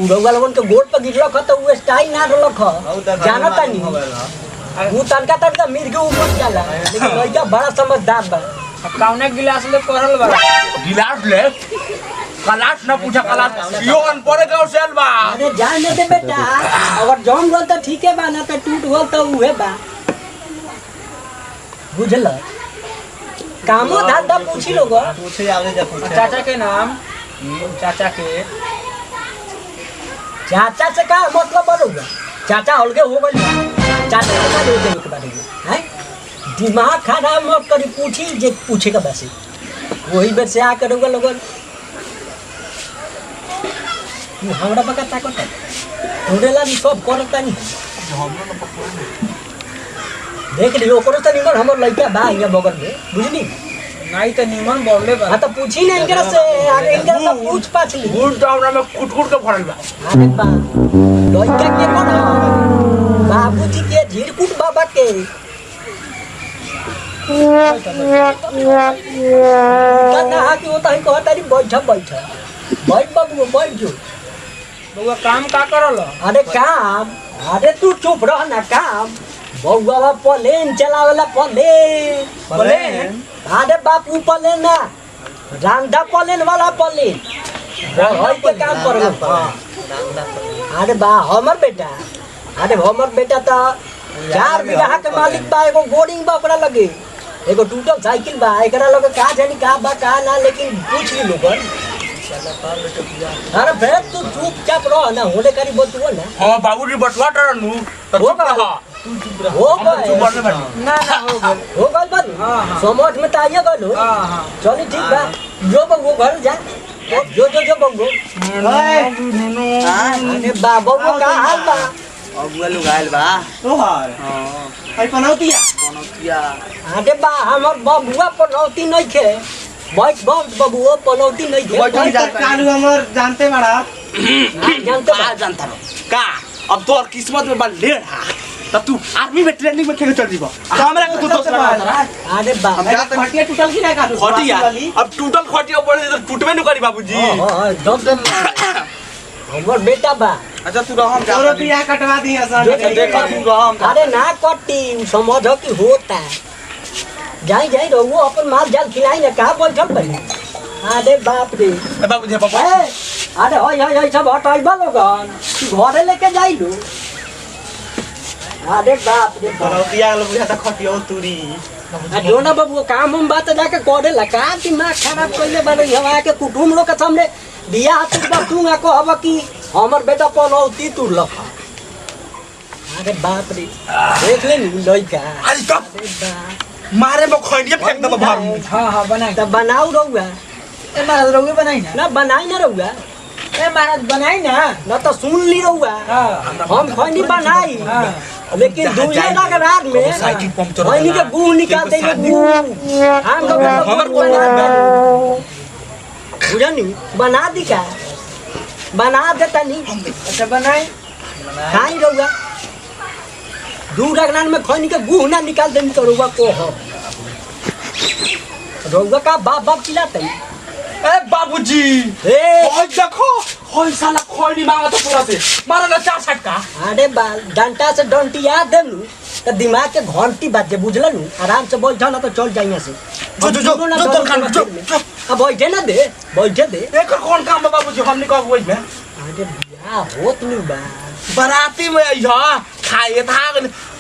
उड़ौआ लोगन के गोड़ पर गिरलक ह त उ स्टाइल ना रहलक ह जानता नहीं उ तनका मिर्ग ऊपर जाला लेकिन लड़का बड़ा समझदार बा कौने गिलास ले पढ़ल बा गिलास ले कलाश ना पूछा कलाश यो अनपढ़ गाँव से आइल बा अरे जान दे बेटा अगर जम गल त ठीके बा ना त टूट गल त उहे बा बुझल कामो धंधा पूछी लोग पूछे आगे जा पूछे चाचा के नाम चाचा के चाचा से का मतलब बरोगा चाचा अलगे हो गई चाचा से का ले देने के बारे में हैं दिमाग खराब मत करी पूछी जे पूछे का बस वही बेर से आ करोगा लोगन हमरा बका ताकत है थोड़ेला भी सब करता नहीं देख लियो ओकरो त निमन हमर लइका बा इया बगल में बुझली नहीं तो निमन बोलले बा हां त पूछी ना इनकरा से आगे इनकरा से पूछ पाछ ली गुड़ टावरा में कुट के भरल बा अरे बा लइका के कोन बाबूजी के झिरकुट बाबा के तना कि होता है कहता री बैठ बाबू बैठ जो बउआ काम का करल अरे काम अरे तू चुप रह ना काम बउआ प्लेन चलावेला प्लेन अरे बापू प्लेन ना रांधा प्लेन वाला प्लेन रही के काम कर अरे बा हमर बेटा तो 4 बीघा के मालिक बा एगो बोर्डिंग बा ओकरा लगे एगो टूटल साइकिल बा एकरा लगे का जानी का बा का ना लेकिन पूछ ली लोगन अरे फिर तू चुपचाप रह ना होने करी बोलतू ना हां बाबूजी बटवा टरनु तो चुप रह हो गए ना हो गल बात समझ में तो आइए गल हां चली ठीक बा जो बंगो घर जा जो बंगो अरे बाबू को का हाल बा अगुआ लोग आइल बा तोहार हां है पनौतिया अरे बा हमर बबुआ पनौती नहीं खे बैठ बबुआ पनौती नहीं खे कालू हमर जानते बड़ा जानते का जानता रो का अब तोर किस्मत में बन ढेर हा तब तू आर्मी में ट्रेनिंग में खेले चल जीबो तो हमरा के तू दोस्त लगा अरे बा खटिया टूटल की ना कालू खटिया अब टूटल खटिया पड़े तो टूटबे न करी बाबूजी दम हमर बेटा बा अच्छा तू रहम जा तोरो बियाह कटवा दी असन देखा तू रहम अरे ना कटी समझो कि होता जाई रहो अपन माल जाल खिलाई ना का बैठल पड़ी अरे बाप रे बाबूजी पापा अरे होय सब हटाइबा लोगन घरे लेके जाई लो अरे बाप रे पनौतिया लोग बुझा त खटिया तुरी जोना बाबू काम हम बात जाके करे ला का दिमाग खराब कइले बारे हवा के कुटुम लोग के सामने बिया तू बतूंगा को हवा कि हमर बेटा पनौती तू लखा अरे बाप रे देख ले नी लइका अरे कब मारे में खैनिया फेंक दब भर हां बनाई तब बनाऊ रहुआ ए महाराज रोगे बनाई ना ना बनाई ना रहुआ ए महाराज बनाई ना ना तो सुन ली रहुआ हां हम खैनी बनाई हां लेकिन दुनिया का रात में साइकिल पंक्चर खैनी के गुह निकाल देंगे गुह हम लोग हमर बुझनी बना दी का बना देता नहीं अच्छा बनाई खाई रहुआ दूध रखना में खैनी के गुह ना निकाल देंगे तो रहुआ को हो रहुआ का बाप खिलाते ए बाबूजी ए ओए देखो होय साला खैनी मांगा तो पूरा से मारा ना 4 छटका अरे बाल डंटा से डंटिया देलू तो दिमाग के घंटी बाजे बुझलन आराम से बैठा ना तो चल जाइए से जो तो खान जो अब बैठे ना दे बैठे दे एकर कौन काम है बाबूजी हमने कब वही में अरे बिया होत नहीं बा बाराती में आइया खाए था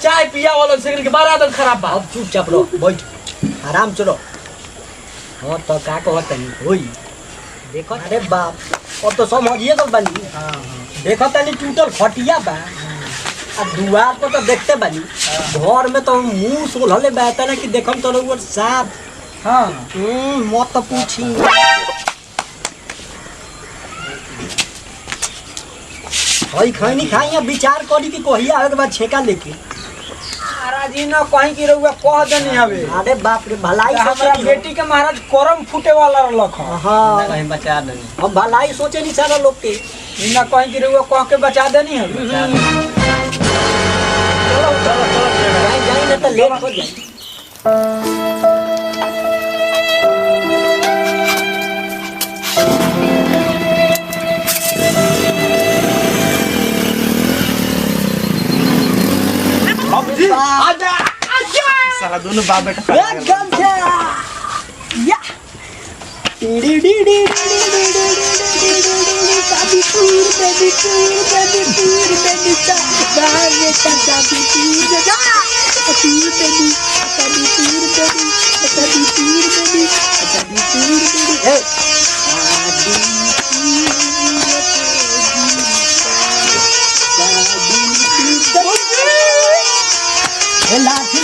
चाय पिया वाला से के बारात खराब बा अब चुपचाप रहो बैठ आराम से रहो हाँ तो का कहत नहीं होई देखो अरे बाप अब तो समझिए तो बनी देखो तनी टूटल खटिया बा अब दुआर पर तो देखते बनी घर में तो मुंह सोलहले बहता ना कि देखम तो लोग साफ हां मत तो पूछी हई खैनी खाई विचार करी कि कहिया आगे बाद छेका लेके महाराज जी ना कहीं की रहुआ कह देनी हवे अरे बाप रे भलाई हमरा सोचे बेटी के महाराज करम फूटे वाला रहलक हाँ कहीं बचा देनी हम भलाई सोचे नहीं सारा लोग के ना कहीं की रहुआ कह के बचा देनी हवे जाई ना तो लेट हो जाए साला दोनों बाप बेटा एकदम से या डी डी डी काफी पूर बेबी सा बाजे का काफी पूर जा पूर बेबी काफी पूर बेबी काफी पूर बेबी ए लाठी